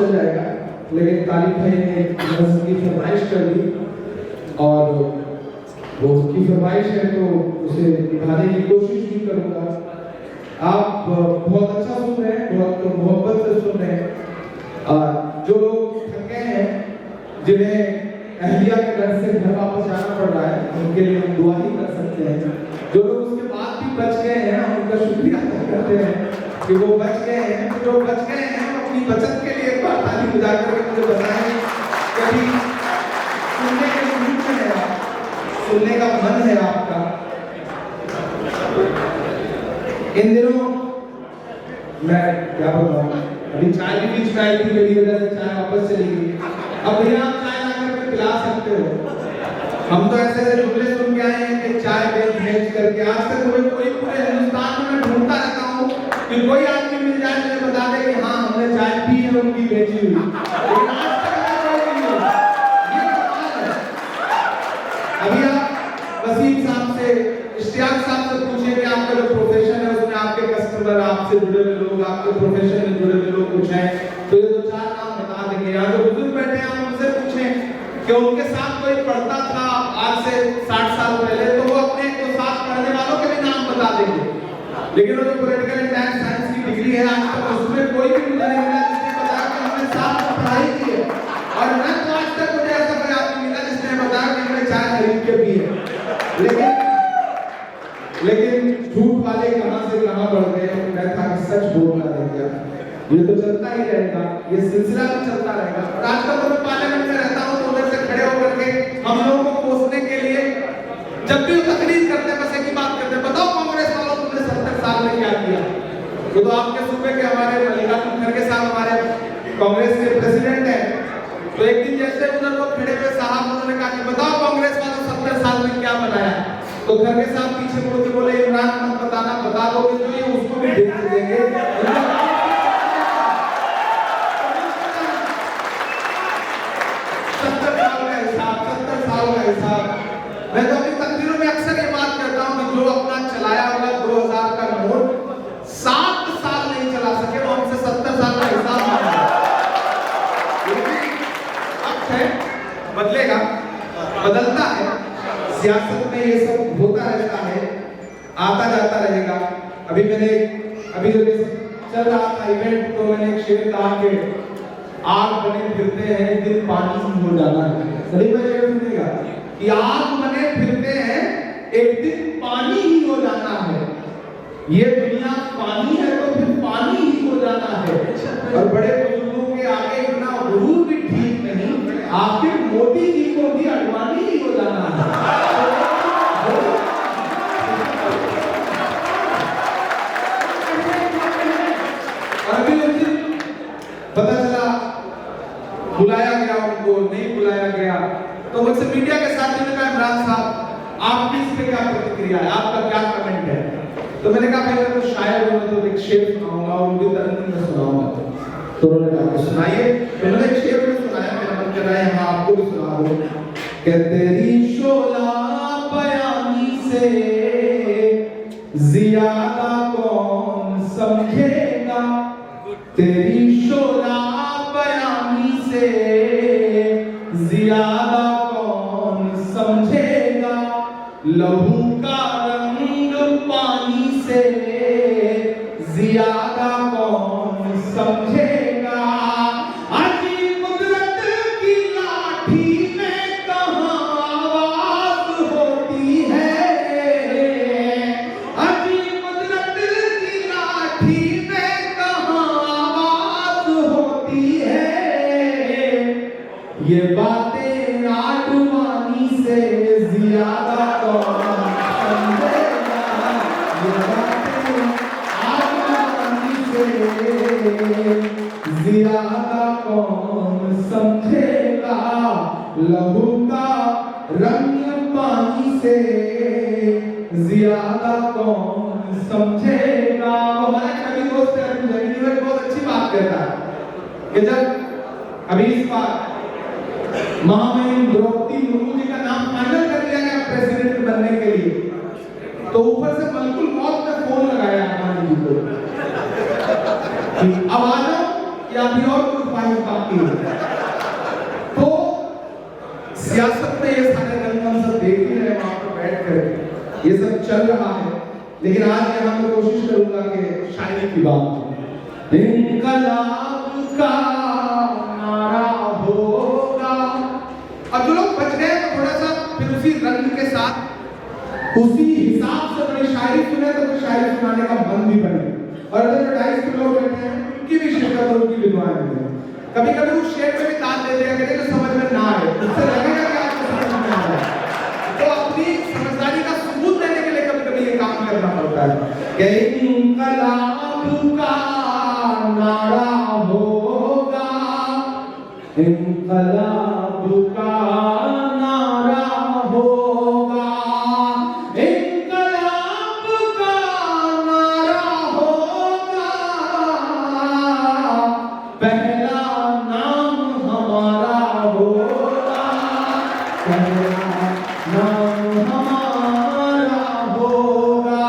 चल जाएगा, लेकिन तालिब भाई ने नज़्म की फरमाइश कर दी और वो उसकी फरमाइश है तो उसे निभाने की कोशिश भी करूँगा। आप बहुत अच्छा सुन रहे हैं, बहुत मोहब्बत से सुन रहे हैं। जो लोग थके हैं, जिन्हें अहलिया के घर से घर वापस जाना पड़ रहा है, उनके लिए हम दुआ ही कर सकते हैं। जो लोग उसके बाद भी बच गए हैं, हम उनका शुक्रिया अदा करते हैं कि वो बच गए हैं। जो बच गए हैं अपनी बचत के लिए एक बार ताली बजा करके मुझे बताएं कभी सुनने के मूड में है आप, सुनने का मन है आपका। इन दिनों मैं क्या बताऊं, अभी चाय भी बीच में आई थी, मेरी वजह से चाय वापस चली गई। अब भैया आप चाय ला करके पिला सकते हो। हम तो ऐसे जुमले सुन के आए हैं कि चाय बेच करके। आज तक कोई पूरे हिंदुस्तान में मैं ढूंढता रहता हूँ कि कोई आदमी मिल जाए मुझे बता दे कि हाँ हमने चाय पी है उनकी बेची हुई, लेकिन आज तक कोई नहीं मिला। ये कमाल है। अभी आप वसीम साहब से, इश्तियाक साहब से पूछिए कि आपका जो प्रोफेशन है उसमें आपके कस्टमर, आपसे जुड़े हुए लोग, आपके प्रोफेशन में जुड़े हुए लोग कुछ हैं तो ये 2-4 नाम बता देंगे। यहाँ जो बुजुर्ग बैठे हैं आप उनसे पूछें कि उनके साथ कोई पढ़ता था आज से 60 साल पहले तो वो अपने तो साथ पढ़ने वालों के भी नाम बता देंगे। लेकिन वो जो पॉलिटिकल एंड साइंस की डिग्री है आज तक उसमें कोई भी मुझे नहीं मिला जिसने बताया कि हमने साथ में पढ़ाई की है। और मैं तो आज तक मुझे ऐसा कोई आदमी मिला जिसने बताया कि हमने चाय खरीद के पी है। लेकिन झूठ वाले कहां से कहां बढ़ गए। मैं था कि सच बोलना रह गया। ये तो चलता ही रहेगा, ये सिलसिला भी चलता रहेगा। और आज तक मैं पार्लियामेंट में रहता हूं तो उधर से खड़े होकर के हम लोगों को कोसने के लिए जब भी वो तकरीर करते हैं बस एक ही बात करते हैं, बताओ कांग्रेस वालों तुमने 70 साल में क्या किया। वो तो आपके सूबे के हमारे मल्लिकार्जुन खड़गे साहब हमारे कांग्रेस के प्रेसिडेंट हैं, तो एक दिन जैसे उधर वो खड़े हुए साहब उन्होंने कहा कि बताओ कांग्रेस वालों 70 साल में क्या बनाया, तो खड़गे साहब पीछे मुड़ के बोले इमरान मत बताना, बता दोगे तो ये उसको भी भेज देंगे। 70 साल का हिसाब। मैं तो अपनी तकरीरों में अक्सर ये बात करता हूँ कि जो अपना चलाया हुआ 2000 का नोट 7 साल नहीं चला सके वो हमसे 70 साल का हिसाब मांगे। बदलेगा, बदलता है, सियासत में ये सब होता रहता है, आता जाता रहेगा। अभी जो चल रहा था इवेंट तो मैंने एक शेर कहा कि आग बने फिरते हैं दिन पानी ही हो जाना है। सही में शेर सुनिएगा कि आग बने फिरते हैं एक दिन पानी ही हो जाना है। ये दुनिया पानी है तो फिर पानी ही हो जाना है। और बड़े बुजुर्गों के आगे इतना गुरूर भी ठीक नहीं, आखिर मोदी जी को भी अडवाणी ही हो जाना है। और अभी उस दिन पता चला बुलाया गया उनको, नहीं बुलाया गया तो मुझसे मीडिया के साथ मैंने कहा इमरान साहब आपकी इस पे क्या प्रतिक्रिया है, आपका क्या कमेंट है। तो मैंने कहा भाई मैं तो शायर हूं, मैं तो एक शेर सुनाऊंगा और उनकी तरह में सुनाऊंगा। तो उन्होंने कहा सुनाइए। तो मैंने एक शेर में सुनाया, मेरा मन कर रहा है हाँ आपको भी सुना दूं कि तेरी शोला बयानी से ज्यादा कौन समझेगा, तेरी शोला बयानी से ज्यादा कौन समझेगा, लहू का रंग पानी से ज्यादा कौन समझेगा, अजी कुदरत की लाठी में कहाँ आवाज होती है, अजी कुदरत की लाठी में कहाँ आवाज होती है, ये बातें आडवाणी से ज्यादा कौन समझेगा, ये बातें आडवाणी से ज्यादा कौन समझेगा, लहू का रंग पानी से ज्यादा कौन समझेगा। हमारा कवि दोस्त अरुण जैनी बहुत अच्छी बात कहता है कि जब अभी इस बार महामहिम द्रौपदी मुर्मू जी का नाम फाइनल कर दिया गया प्रेसिडेंट बनने के लिए, तो ऊपर से मलकुल मौत ने फोन लगाया हमारे जी को कि अब आ जाओ या अभी और ख्वाहिश बाकी है। तो सियासत में ये सारे रंग हम सब देख ही रहे हैं वहां पर बैठ कर, ये सब चल रहा है। लेकिन आज यहाँ मैं कोशिश करूंगा कि शायरी की बात, इनकलाब का नारा होगा। अब जो लोग बच गए तो थोड़ा सा फिर उसी रंग के साथ उसी हिसाब से अपनी शायरी सुने तो फिर शायरी सुनाने का मन भी बने। और अगर 250 लोग बैठे हैं उनकी भी शिरकत और उनकी भी दुआएं मिलें। कभी कभी उस शेर में भी ताल दे दिया करें जो समझ में ना आए, उससे लगेगा कि आपको समझ में आ रहा है। तो अपनी समझदारी का सबूत देने के लिए कभी कभी ये काम करना पड़ता है। कि इनकलाब का नारा होगा, इनकलाब का नारा होगा, इनकलाब का नारा होगा, पहला नाम हमारा होगा, पहला नाम हमारा होगा,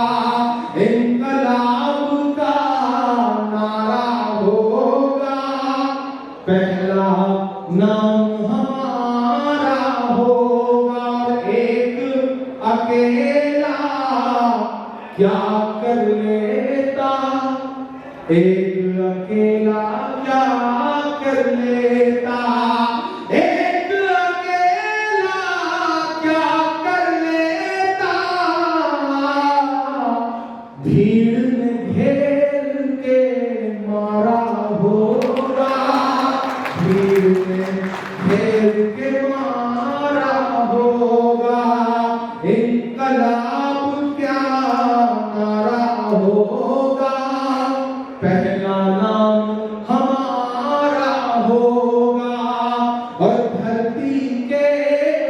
इनकलाब का नारा होगा, पहला नाम हमारा होगा। एक अकेला क्या कर लेता, एक अकेला क्या कर लेता, एक अकेला क्या कर लेता, भीड़ ने घेर के मारा होगा, भीड़ ने घेर के मारा होगा, इनकलाब क्या नारा होगा, पहला नाम हमारा होगा। और धरती के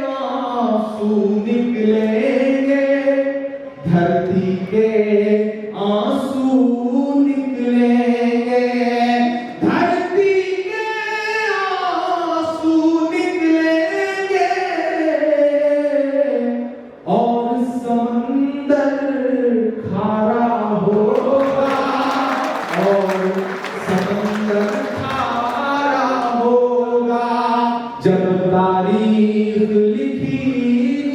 आंसू निकलेंगे, धरती के आंसू निकलेंगे, धरती के आंसू निकलेंगे, और समंदर खारा होगा, और समंदर खारा होगा। जब तारीख लिखी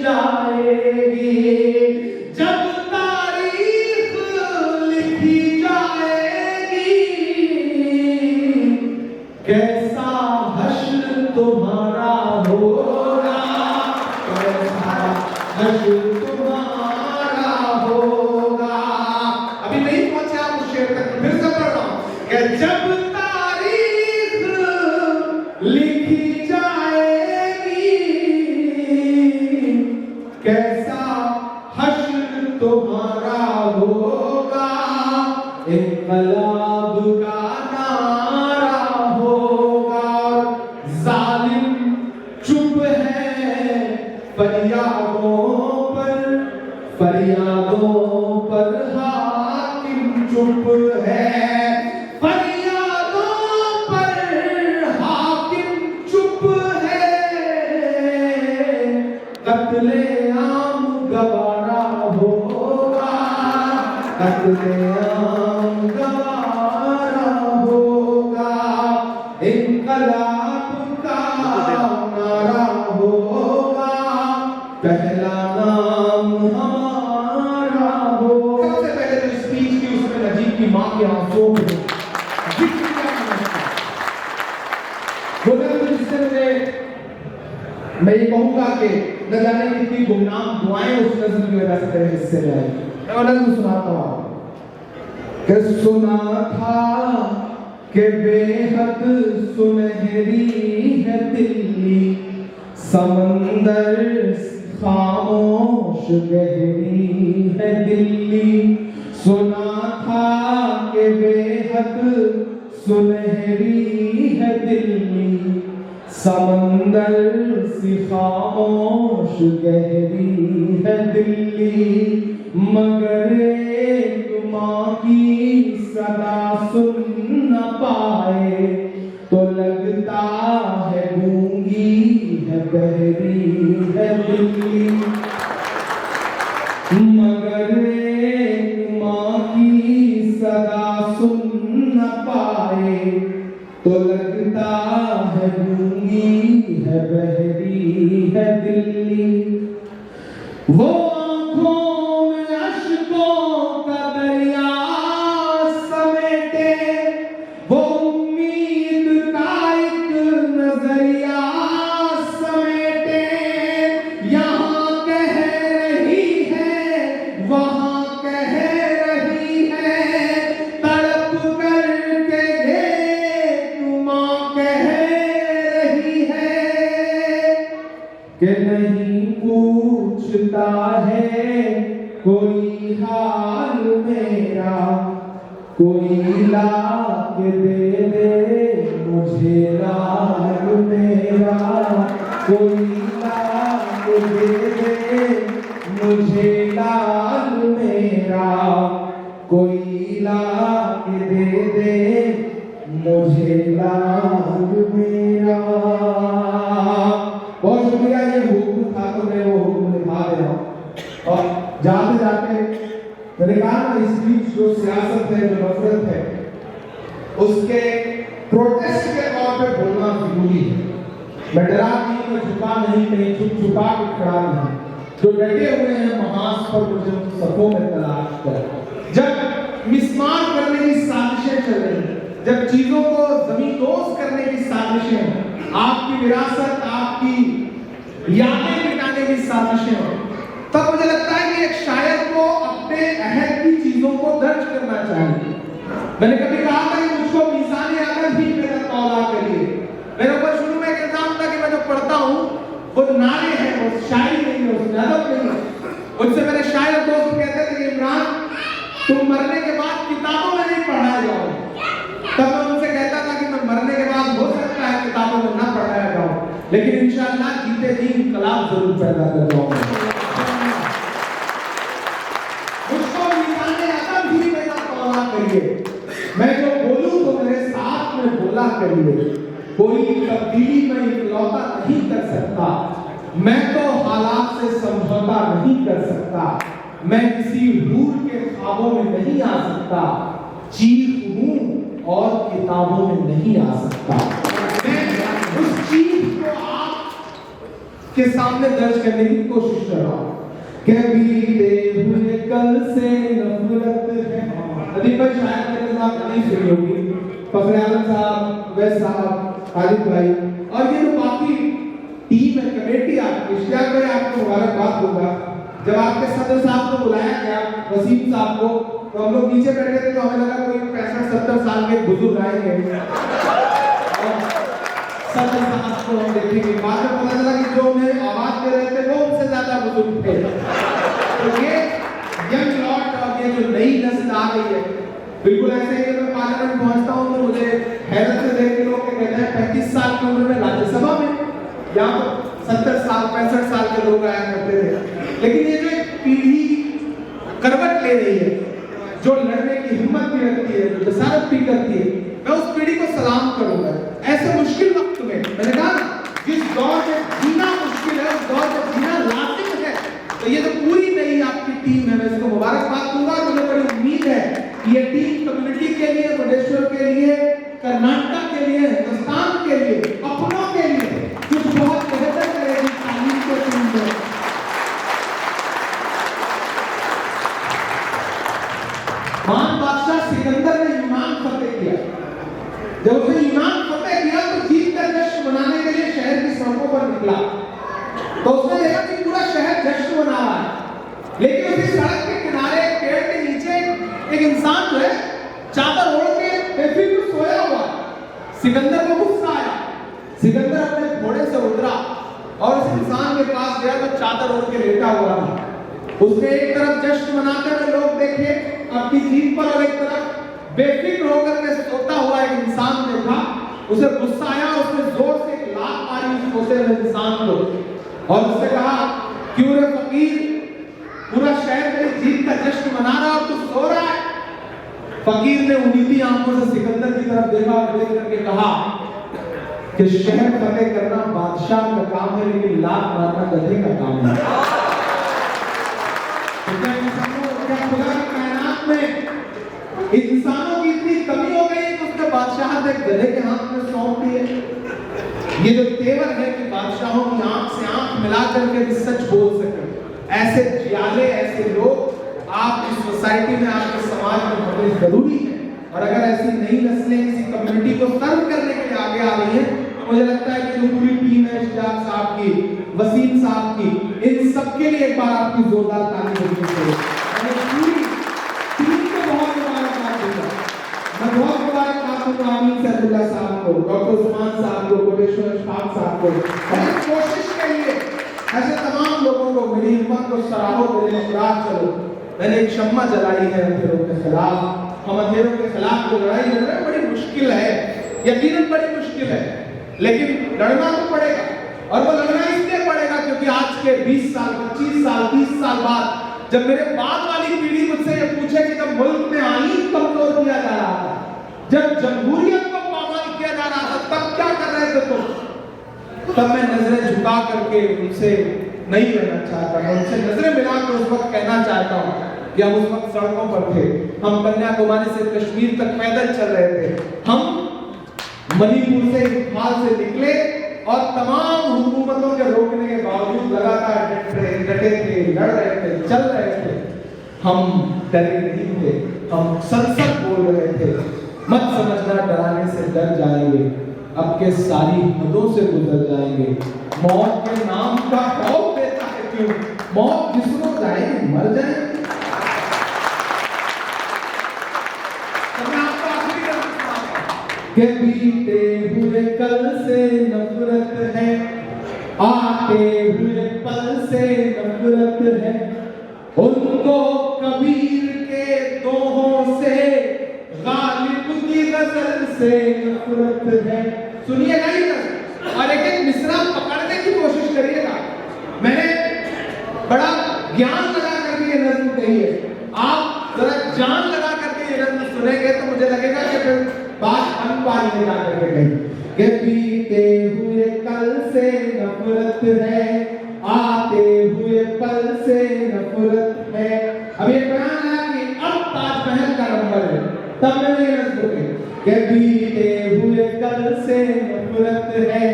जाएगी, जब तारीख लिखी जाएगी, कैसा हश्र तुम्हारा होगा, कैसा हश्र तुम्हारा होगा। अभी नहीं पहुंचे आप उस शेर तक, फिर से पढ़ रहा हूं कि जब तारीख लिखी जाएगी, कैसा हश्र तुम्हारा होगा, इनकलाब का नारा होगा। जालिम चुप है फरियादों पर, फरियादों पर हाकिम चुप है, फरियादों पर हाकिम चुप है, कत्ले आम गवारा होगा, कत्ले आम गवारा होगा, इनकलाब का नारा होगा, पहला नाम हमारा होगा। सबसे पहले जो स्पीच की उसमें नजीब की मां के आंसू मैं ये कहूंगा कि न जाने कितनी गुमनाम दुआएं उस नज़्म की वजह से तेरे हिस्से में आई। मैं वो नज़्म सुनाता हूँ कि सुना था कि बेहद सुनहरी है दिल्ली, समंदर खामोश गहरी है दिल्ली, सुना था कि बेहद सुनहरी है दिल्ली, समंदर सी खामोश गहरी है दिल्ली, मगर एक माँ की सदा सुन न पाए तो लगता है गूंगी है बहरी है दिल्ली, मगर एक माँ की सदा सुन न पाए तो लगता है गूंगी है बहरी है दिल्ली, वो आंखों में अश्कों का दरिया समेटे, वो उम्मीद का एक नजरिया समेटे, यहाँ कह रही है वहाँ कह रही है, तड़प करके ये तुमा कह रही है कि नहीं पूछता है कोई हाल मेरा, कोई ला के दे मुझे लाल मेरा, कोई ला के दे मुझे लाल मेरा, कोई ला के दे मुझे लाल मेरा। बहुत शुक्रिया, ये हुक्म था तो मैं वो हुक्म निभा दे रहा हूँ। और जाते जाते मैंने कहा ना, इस बीच जो सियासत है, जो नफरत है, उसके प्रोटेस्ट के तौर पे बोलना जरूरी है। मैं डरा नहीं, मैं झुका नहीं, कहीं छुपा के खड़ा नहीं। जो डटे हुए हैं महास पर, मुझे सबों में तलाश कर। जब मिसमार करने की साजिशें चल रही हैं, जब चीजों को जमींदोज करने की साजिशें, आपकी विरासत, आपकी यादें मिटाने की साजिशें, तब मुझे लगता है कि एक शायर को अपने अहद की चीजों को दर्ज करना चाहिए। मैंने कभी कहा था कि मुझको मीज़ान अदब ही मेरा तौला करिए। मेरे ऊपर शुरू में एक इल्जाम था कि मैं जो पढ़ता हूँ वो नारे हैं, वो शायरी नहीं है, वो अदब नहीं है। मुझसे मेरे शायर दोस्त कहते थे कि इमरान, तुम मरने के बाद किताबों में नहीं पढ़ाया जाओ। तब मैं उनसे कहता था कि मैं मरने के बाद हो सकता है किताबों में ना पढ़ाया जाऊं, लेकिन इंशाअल्लाह जीते जी इंकलाब जरूर पैदा कर जाऊंगा। मुझको मीज़ान अदब ही मेरा तौला करिए। मैं जो बोलूं तो मेरे साथ में बोला करिए। कोई तब्दीली में इकलौता नहीं कर सकता, मैं तो हालात से समझौता नहीं कर सकता, मैं किसी हूर के ख्वाबों में नहीं आ सकता, चीख हूं और किताबों में नहीं आ सकता। मैं उस चीज को आप के सामने दर्ज करने की कोशिश कर रहा हूं। बीते हुए कल से नफरत है। अदीब भाई शायद मेरे साथ नहीं सुनी होगी, फखर आलम साहब, वैस साहब, खालिद भाई और ये जो बाकी टीम है, कमेटी आपकी, इश्तियाक भाई आपको मुबारकबाद दूंगा। जब आपके सदर साहब को बुलाया गया, वसीम साहब को, तो हम लोग नीचे बैठे थे तो हमें लगा कोई 65-70 साल के बुजुर्ग आएंगे और सदर साहब को हम देखेंगे। बाद में पता चला कि जो उन्हें आवाज दे रहे थे वो उनसे ज्यादा बुजुर्ग थे। तो ये यंग लॉट और ये जो नई नस्ल आ गई है, बिल्कुल ऐसे ही मैं पार्लियामेंट पहुंचता हूं तो मुझे हैरत से देख के लोग कहते हैं 35 साल की उम्र में राज्यसभा में, यहाँ तो 70 साल 65 साल के लोग आया करते थे। लेकिन ये जो एक पीढ़ी करवट ले रही है, जो लड़ने की हिम्मत भी रखती है, जो जसारत भी करती है, मैं उस पीढ़ी को सलाम करूंगा। ऐसे मुश्किल वक्त में, मैंने कहा जिस दौर में जीना मुश्किल है, उस दौर में जीना लाजिम है, तो ये जो पूरी नई आपकी टीम है, मैं इसको मुबारकबाद दूंगा। मुझे बड़ी उम्मीद है कि ये टीम कम्युनिटी के लिए, मुंडेश्वर के लिए, कर्नाटक के लिए, हिंदुस्तान के लिए, अपनों के लिए कुछ बहुत बेहतर करेगी। तालीम के टीम में मान बादशाह सिकंदर ने ईमान फतेह किया। जब उसने ईमान फतेह किया तो जीत का जश्न मनाने के लिए शहर की सड़कों पर निकला, तो उसने देखा कि पूरा शहर जश्न मना रहा है, लेकिन उसी सड़क के किनारे पेड़ के नीचे एक इंसान जो है चादर ओढ़ के बेफिक्र सोया हुआ। सिकंदर को गुस्सा आया। सिकंदर अपने घोड़े से उतरा और उस इंसान के पास गया तो चादर ओढ़ के लेटा हुआ था। उसने एक तरफ जश्न मनाते हुए लोग देखे अपनी जीत पर, और एक तरफ बेफिक्र होकर के सोता हुआ एक इंसान देखा। उसे गुस्सा आया, उसने जोर से एक लात मारी उस सोते हुए इंसान को और उससे कहा, क्यों रे फकीर, पूरा शहर मेरी जीत का जश्न मना रहा और तू सो रहा है। फकीर ने उम्मीदी आंखों से सिकंदर की तरफ देखा और देख करके कहा कि शहर फतेह करना बादशाह का काम है, लेकिन लात मारना गधे का काम है। क्या खुदा की कायनात में इंसानों की इतनी कमी हो गई कि उसने बादशाह ने गधे के हाथ में सौंप दिए? ये जो तेवर है कि बादशाहों की आंख से आंख मिला करके भी सच बोल सके, ऐसे जियाले, ऐसे लोग आपकी सोसाइटी में, आपके समाज में होने जरूरी है। और अगर ऐसी नई नस्लें किसी कम्युनिटी को सर्व करने के लिए आगे आ रही है, तो मुझे लगता है कि जो पूरी टीम है, इश्तियाक साहब की, वसीम साहब की, इन सबके लिए एक बार आपकी जोरदार ताली होनी चाहिए। मैं पूरी टीम को बहुत मुबारकबाद दूंगा। मैं बहुत मुबारकबाद दूंगा आमीन सैदुल्लाह साहब को, डॉक्टर उस्मान साहब को, कोटेश्वर इशफाक साहब को। मैंने कोशिश की है ऐसे तमाम लोगों को, मेरी हिम्मत को सराहो, मेरे मुराद चलो। मैंने एक शम्मा जलाई है अंधेरों के खिलाफ। हम अंधेरों के खिलाफ जो लड़ाई लड़ रहे हैं बड़ी मुश्किल है, यकीनन बड़ी मुश्किल है, लेकिन लड़ना तो पड़ेगा। और वो लड़ना इसलिए पड़ेगा क्योंकि आज के 20 साल, 25 साल, 30 साल बाद जब मेरे बाद वाली पीढ़ी मुझसे ये पूछे कि जब मुल्क में आईन कमजोर किया जा रहा था, जब जमहूरियत को पामाल किया जा रहा था, तब क्या कर रहे थे तुम? तब मैं नजरें झुका करके उनसे नहीं रहना चाहता, मैं उनसे नजरें मिलाकर उस वक्त कहना चाहता हूँ कि हम उस वक्त सड़कों पर थे, हम कन्याकुमारी से कश्मीर तक पैदल चल रहे थे, हम मणिपुर से, इम्फाल से निकले और तमाम हुकूमतों के रोकने के बावजूद लगातार डटे थे, लड़ रहे थे, चल रहे थे। हम डरे नहीं थे, हम सच बोल रहे थे। मत समझना डराने से डर जाएंगे, अब के सारी हदों से गुजर जाएंगे। मौत के नाम का खौफ देता है क्यों? मौत जिसको जाएगी मर जाएंगे। के बीते हुए कल से नफरत है, आते हुए पल से नफरत है, उनको कबीर के दोहों से, गालिब की गजल से नफरत है। सुनिएगा ही और एक एक मिसरा पकड़ने की कोशिश करिएगा। मैंने बड़ा ज्ञान लगा करके ये नज्म कही है, आप जरा जान लगा करके ये नज्म सुनेंगे तो मुझे लगेगा कि फिर बात अनपाई में जाकर के गई। के बीते हुए कल से नफरत है, आते हुए पल से नफरत है। अब ये बयान है कि अब ताजमहल का नंबर है, तब मैंने ये नज्म कही के बीते हुए कल से नफरत है,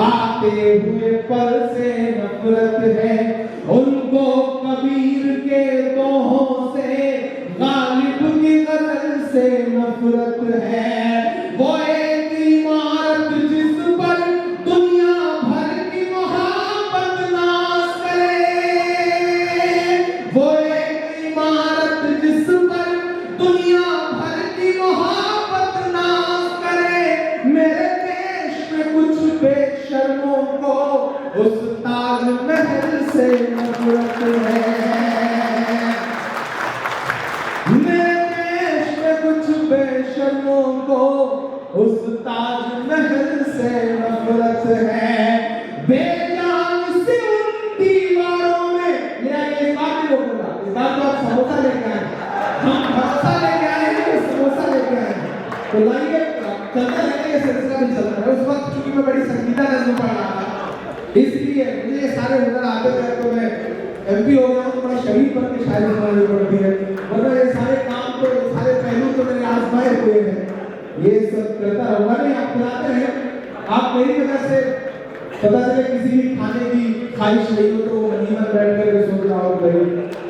आते हुए पल से नफरत है, उनको कबीर के दोहों से, गालिब की गजल से नफरत है। वो एक इमारत जिस पर दुनिया भर की मोहब्बत नाज करे, वो एक इमारत जिस पर दुनिया भर की मोहब्बत नाज करे। मेरे देश में कुछ बेशर्मों को उस ताजमहल से नफरत है। बेशर्मों को उस ताजमहल से नफरत है। बेजान से उन दीवारों में, मेरा ये बात ही बोलूंगा, इस बात को आप समोसा लेके आए, हम भरोसा लेके आए हैं, समोसा लेके आए हैं, तो लाइए चलते रहेंगे, सिलसिला भी चलता है। उस वक्त चूंकि मैं बड़ी संगीता नज़्म पढ़ रहा था, इसलिए मुझे ये सारे हुनर आते थे, तो मैं MP हो गया हूँ, तो बड़ा शरीफ बन के शायरी सुनानी पड़ती है, वरना ये सारे काम तो, सारे पहलू तो मैंने आजमाए हुए हैं, ये सब करता रहूंगा। नहीं, आप खिलाते हैं, आप मेरी वजह से पता चले किसी भी खाने की ख्वाहिश नहीं हो तो नीमन बैठ कर सोच रहा हो गई,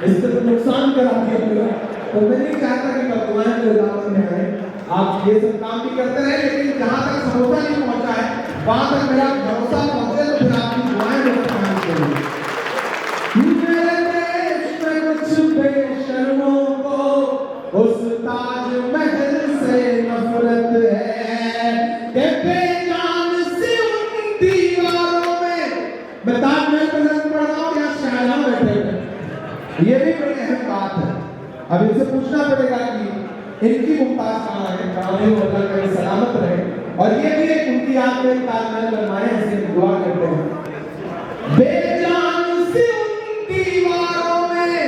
इससे तो नुकसान करा दिया। तो मैं नहीं चाहता कि भगवान के दामन में आए, आप ये सब काम भी करते रहे, लेकिन जहाँ तक समोसा नहीं पहुँचा है, वहाँ तक मेरा भरोसा पहुँचे तो फिर आपकी दुआएं मुझे पानी चाहिए। मेरे देश में कुछ बेशर्मों को उस ताजमहल से नफरत है, के बेजान से उन दीवारों में। मैं ताजमहल पर नज़्म पढ़ रहा हूँ, यहाँ शाहजहां बैठे हैं, ये भी बड़ी अहम बात है। अब इनसे पूछना पड़ेगा कि इनकी मुमताज कहाँ है, अल्लाह कहीं सलामत रहे, और ये भी एक उनकी याद में ताजमहल बनवाए, ऐसे दुआ करते हैं। बेजान से उन दीवारों में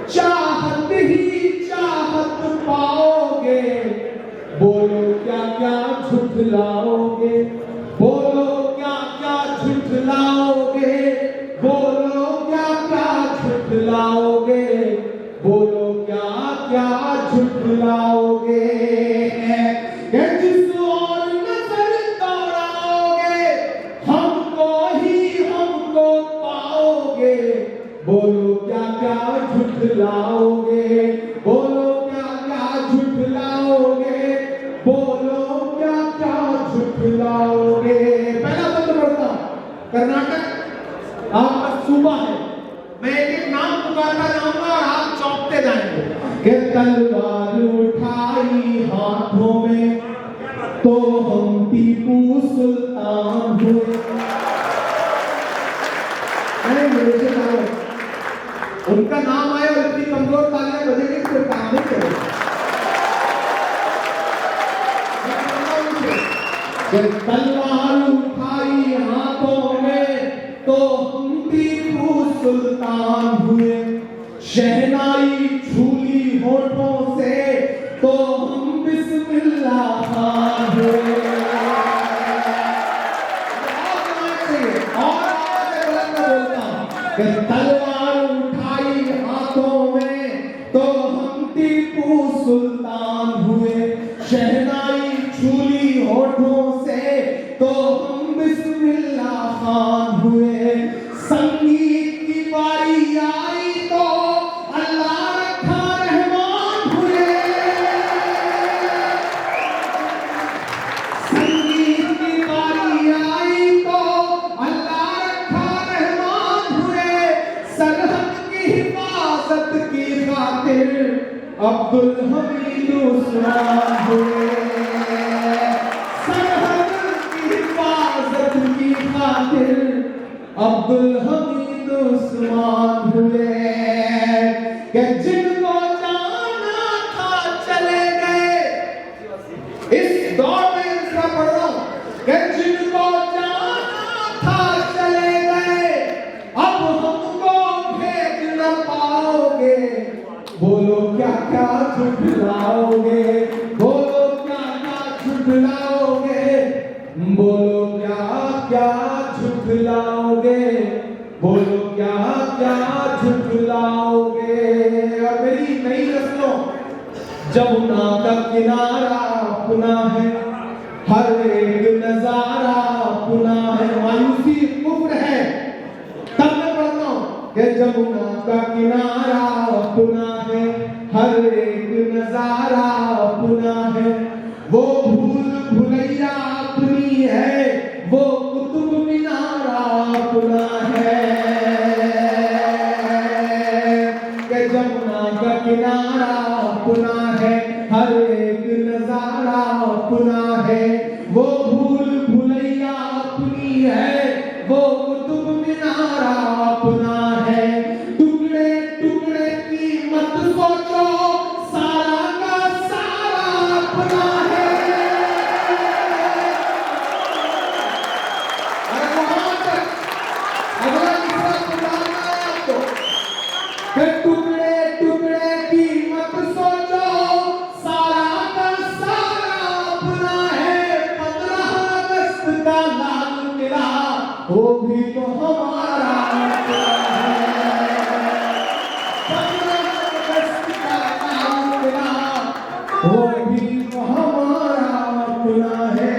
चाहत ही चाहत पाओगे, बोलो क्या क्या झुठलाओगे, बोलो क्या क्या झुठलाओगे, बोलो क्या क्या झुठलाओगे, बोलो क्या क्या झुठलाओगे। जिस ओर नजर दौड़ाओगे कर्नाटक आपका सूबा है। मैं एक एक नाम पुकारता जाऊंगा और आप चौंकते जाएंगे कि तलवार उठाई हाथों में तो हम टीपू सुल्तान हुए। उनका नाम आए और इतनी कमजोर तालियां बजेंगी तो काम नहीं करेगा। तलवार उठाई हाथों में तो हम टीपू सुल्तान हुए, शहनाई छूली होठों से तो हम बिस्मिल्लाह खान हुए। तलवार उठाई हाथों में तो हम टीपू सुल्तान हुए, शहनाई छूली होठों से तो हम बिस्मिल्लाह खान हुए। संगीत की बारी आई तो अल्लाह रखा रहमान हुए, संगीत की बारी आई तो अल्लाह रखा रहमान हुए। सरहद की हिफाजत की खातिर अब्दुल हमीद उस्मान हुए, सरहद की हिफाजत की खातिर अब्दुल हमीद उस्मान हुए। कि जिनको जाना था चले गए, इस दौर में इसका पढ़ रहा हूं कि जिनको जाना था चले गए, अब हमको भेज न पाओगे। बोलो क्या क्या झुठलाओगे, बोलो क्या क्या झुठलाओगे, बोलो क्या क्या झुठलाओगे, बोलो क्या क्या झुठलाओगे। और मेरी नई नस्लों, जमुना का किनारा अपना है, हर एक नजारा अपना है। मायूसी कुफ्र है, तब मैं पढ़ता हूं कि जमुना का किनारा अपना है, हर एक नजारा अपना है। वो भूल भुलैया अपनी है, वो कुतुब मीनारा अपना है। कि जमुना का किनारा अपना है, हर एक नजारा अपना है। वो भूल भुलैया अपनी है, वो कुतुब मीनारा अपना है। टुकड़े टुकड़े की मत सोचो, सारा का सारा अपना है। अरे वहां तक अगला किस्सा सुनाना है आपको। टुकड़े टुकड़े की मत सोचो, सारा का सारा अपना है। 15 अगस्त का लाल किला वो भी तो हमारा अपना है। 15 अगस्त का लाल किला वो भी तो हमारा अपना है।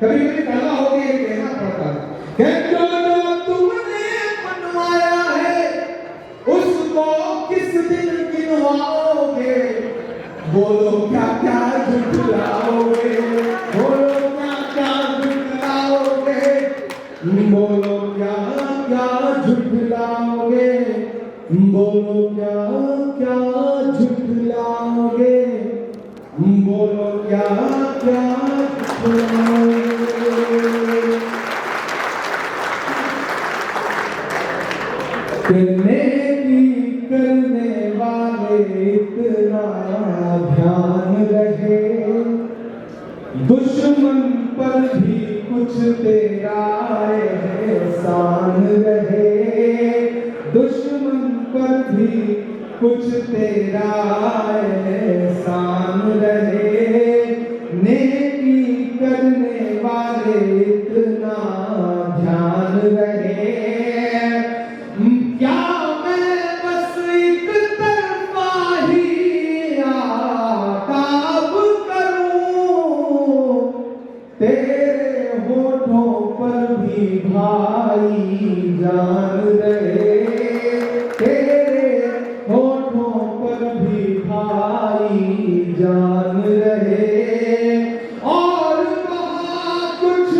कभी कभी पैदा हो गया कहना पड़ता है कि जो तुमने बनवाया है उसको किस दिन गिनवाओगे। बोलो क्या क्या झुठलाओगे, बोलो क्या क्या झुठलाओगे, बोलो क्या क्या झुठलाओगे, बोलो क्या क्या झुठलाओगे, बोलो क्या क्या झुठलाओगे। नेकी करने वाले इतना ध्यान रहे, दुश्मन पर भी कुछ तेरा एहसान रहे, दुश्मन पर भी कुछ तेरा एहसान रहे। नेकी करने वाले इतना ध्यान रहे। क्या मैं बस एक तरफा ही आताब करूं, तेरे होठों पर भी भाई जान रहे, तेरे होठों पर भी भाई जान रहे। और कुछ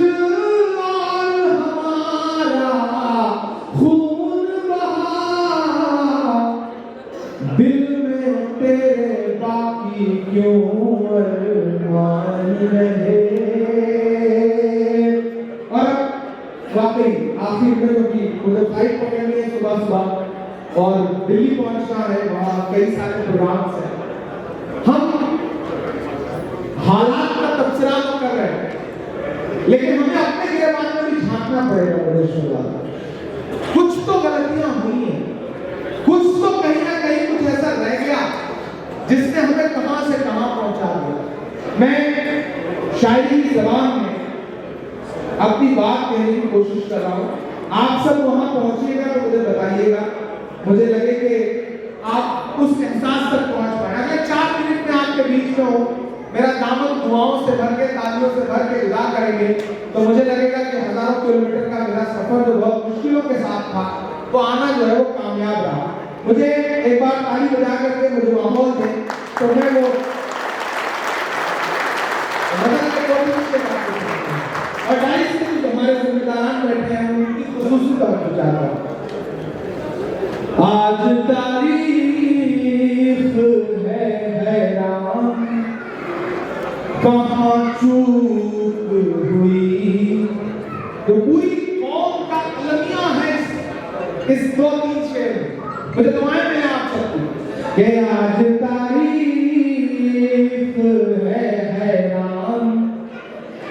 वाकई आखिर में क्योंकि मुझे फ्लाइट पकड़नी है सुबह सुबह और दिल्ली पहुंचना है, वहाँ कई सारे प्रोग्राम्स हैं। हम हालात का तबसरा तो कर रहे हैं, लेकिन हमें अपने गिरबान में भी झांकना पड़ेगा। कुछ तो गलतियां हुई हैं, कुछ तो कहीं ना कहीं कुछ ऐसा रह गया जिसने हमें कहां से कहां पहुंचा दिया। मैं शायरी की जबान में अपनी बात कहने की कोशिश कर रहा हूं। आप सब वहां पहुंचिएगा तो मुझे बताइएगा, मुझे लगे कि आप उस एहसास तक पहुंच पाए। अगर 4 मिनट में आपके बीच में हो, मेरा दामन दुआओं से भर के, तालियों से भर के विदा करेंगे, तो मुझे लगेगा कि हजारों किलोमीटर का मेरा सफर जो बहुत मुश्किलों के साथ था, तो आना जो है वो कामयाब रहा। मुझे एक बार ताली बजा करके मुझे माहौल दें, तो मैं वो और डाइस के जो हमारे जिम्मेदारान बैठे हैं उनकी खुसूसी तवज्जो चाहता हूं। आज तारीख है हैरान, कहां चूक हुई। तो पूरी कौम का अलमिया है इस 2-3 शेर में। मुझे दुआएं मिले आप सबकी कि आज तारीख है हैरान,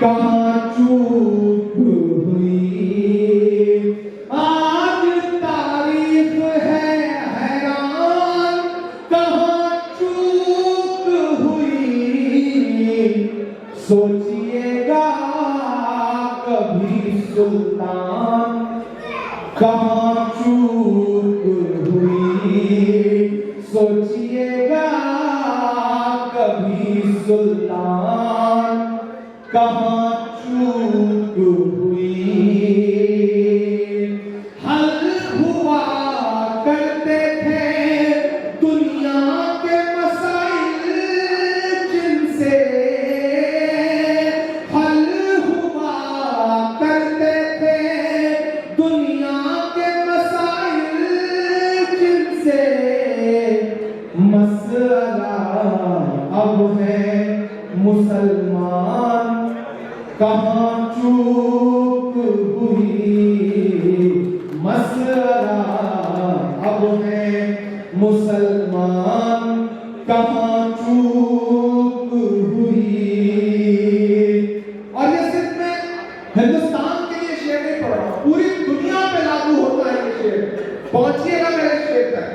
कहां चूक हुई। आज तारीख है हैरान, कहां चूक हुई। सोचिएगा कभी सुल्तान, कहां चूक हुई। सोचिएगा कभी सुल्तान, कहां चूक हुई। हल हुआ करते थे दुनिया के मसाइल जिनसे, हल हुआ करते थे दुनिया के मसाइल जिनसे। मसला अब है मुसलमान, कहां चूक हुई। मसला अब है मुसलमान, कहां चूक हुई। और ये सिर्फ मैं हिंदुस्तान के लिए शेर नहीं पढ़ रहा हूं, पूरी दुनिया पे लागू होता है ये शेर। पहुंचिएगा मेरे शेर तक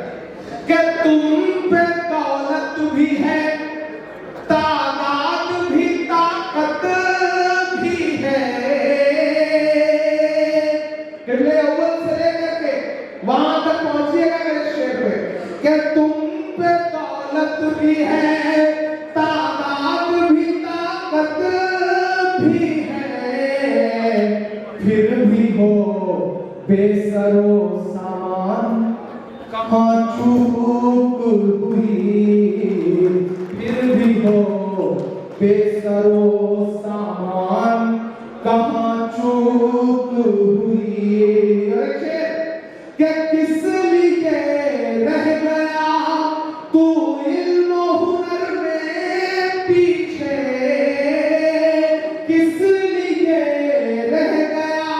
कि तुम पे दौलत भी है, तादाद भी, ताकत भी है। किबले अव्वल से लेकर के वहां तक पहुंचिएगा मेरे शेर पे कि तुम पे दौलत भी है, तादाद भी, ताकत भी है। फिर भी हो बेसरो सामान, कहां चूक हुई। फिर भी हो बेसरो सामान, कहां चूक हुई। कि किस लिए रह गया तू इल्म हुनर में पीछे। किस लिए रह गया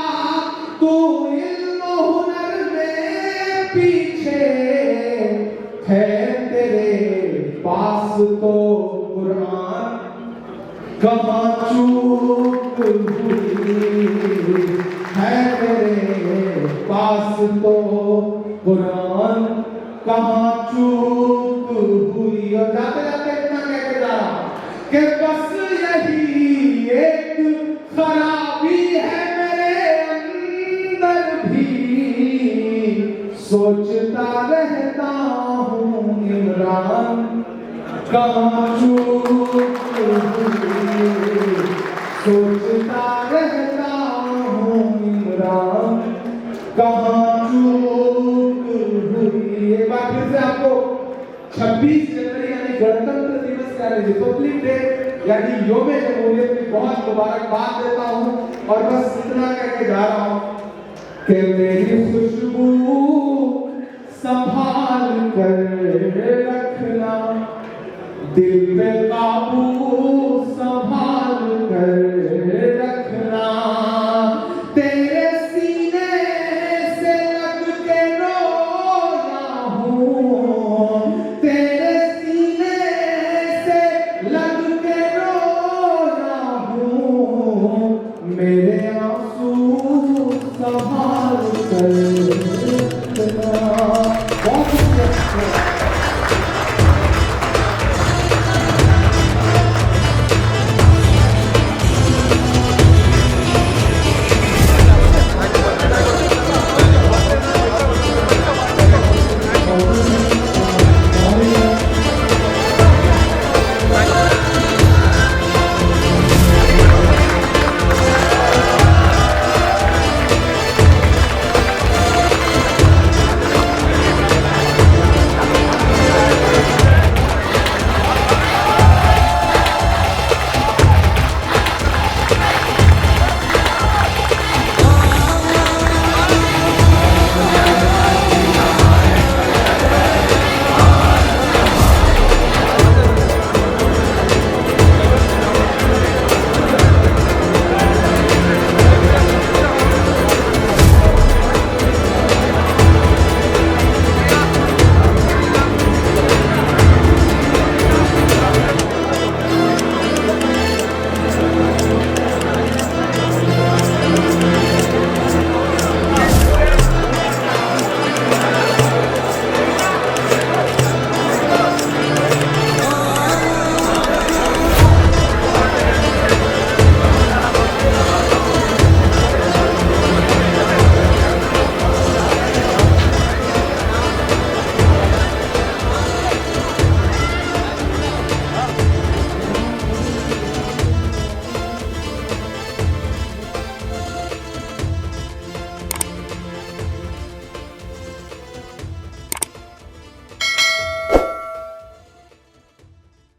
तू इल्म हुनर में पीछे। है तेरे पास तो कुरान, कहां चूक हुई। है तेरे पास तो कुरान, कहां चूक हुई। और जाते जाते इतना कह के जा रहा कि बस यही एक खराबी है मेरे अंदर भी। सोचता रहता हूँ इमरान, कहां चूक हुई। सोचता रहता हूँ इमरान, कहां चूक हुई। एक बार फिर से आपको 26 जनवरी यानी गणतंत्र दिवस यानी रिपब्लिक डे यानी योम जमहूरियत की बहुत मुबारकबाद देता हूँ। और बस इतना कह के जा रहा हूँ कि मेरी खुशबू संभाल कर रखना, दिल पे काबू संभाल कर रखना। तेरे आंसू संभाल कर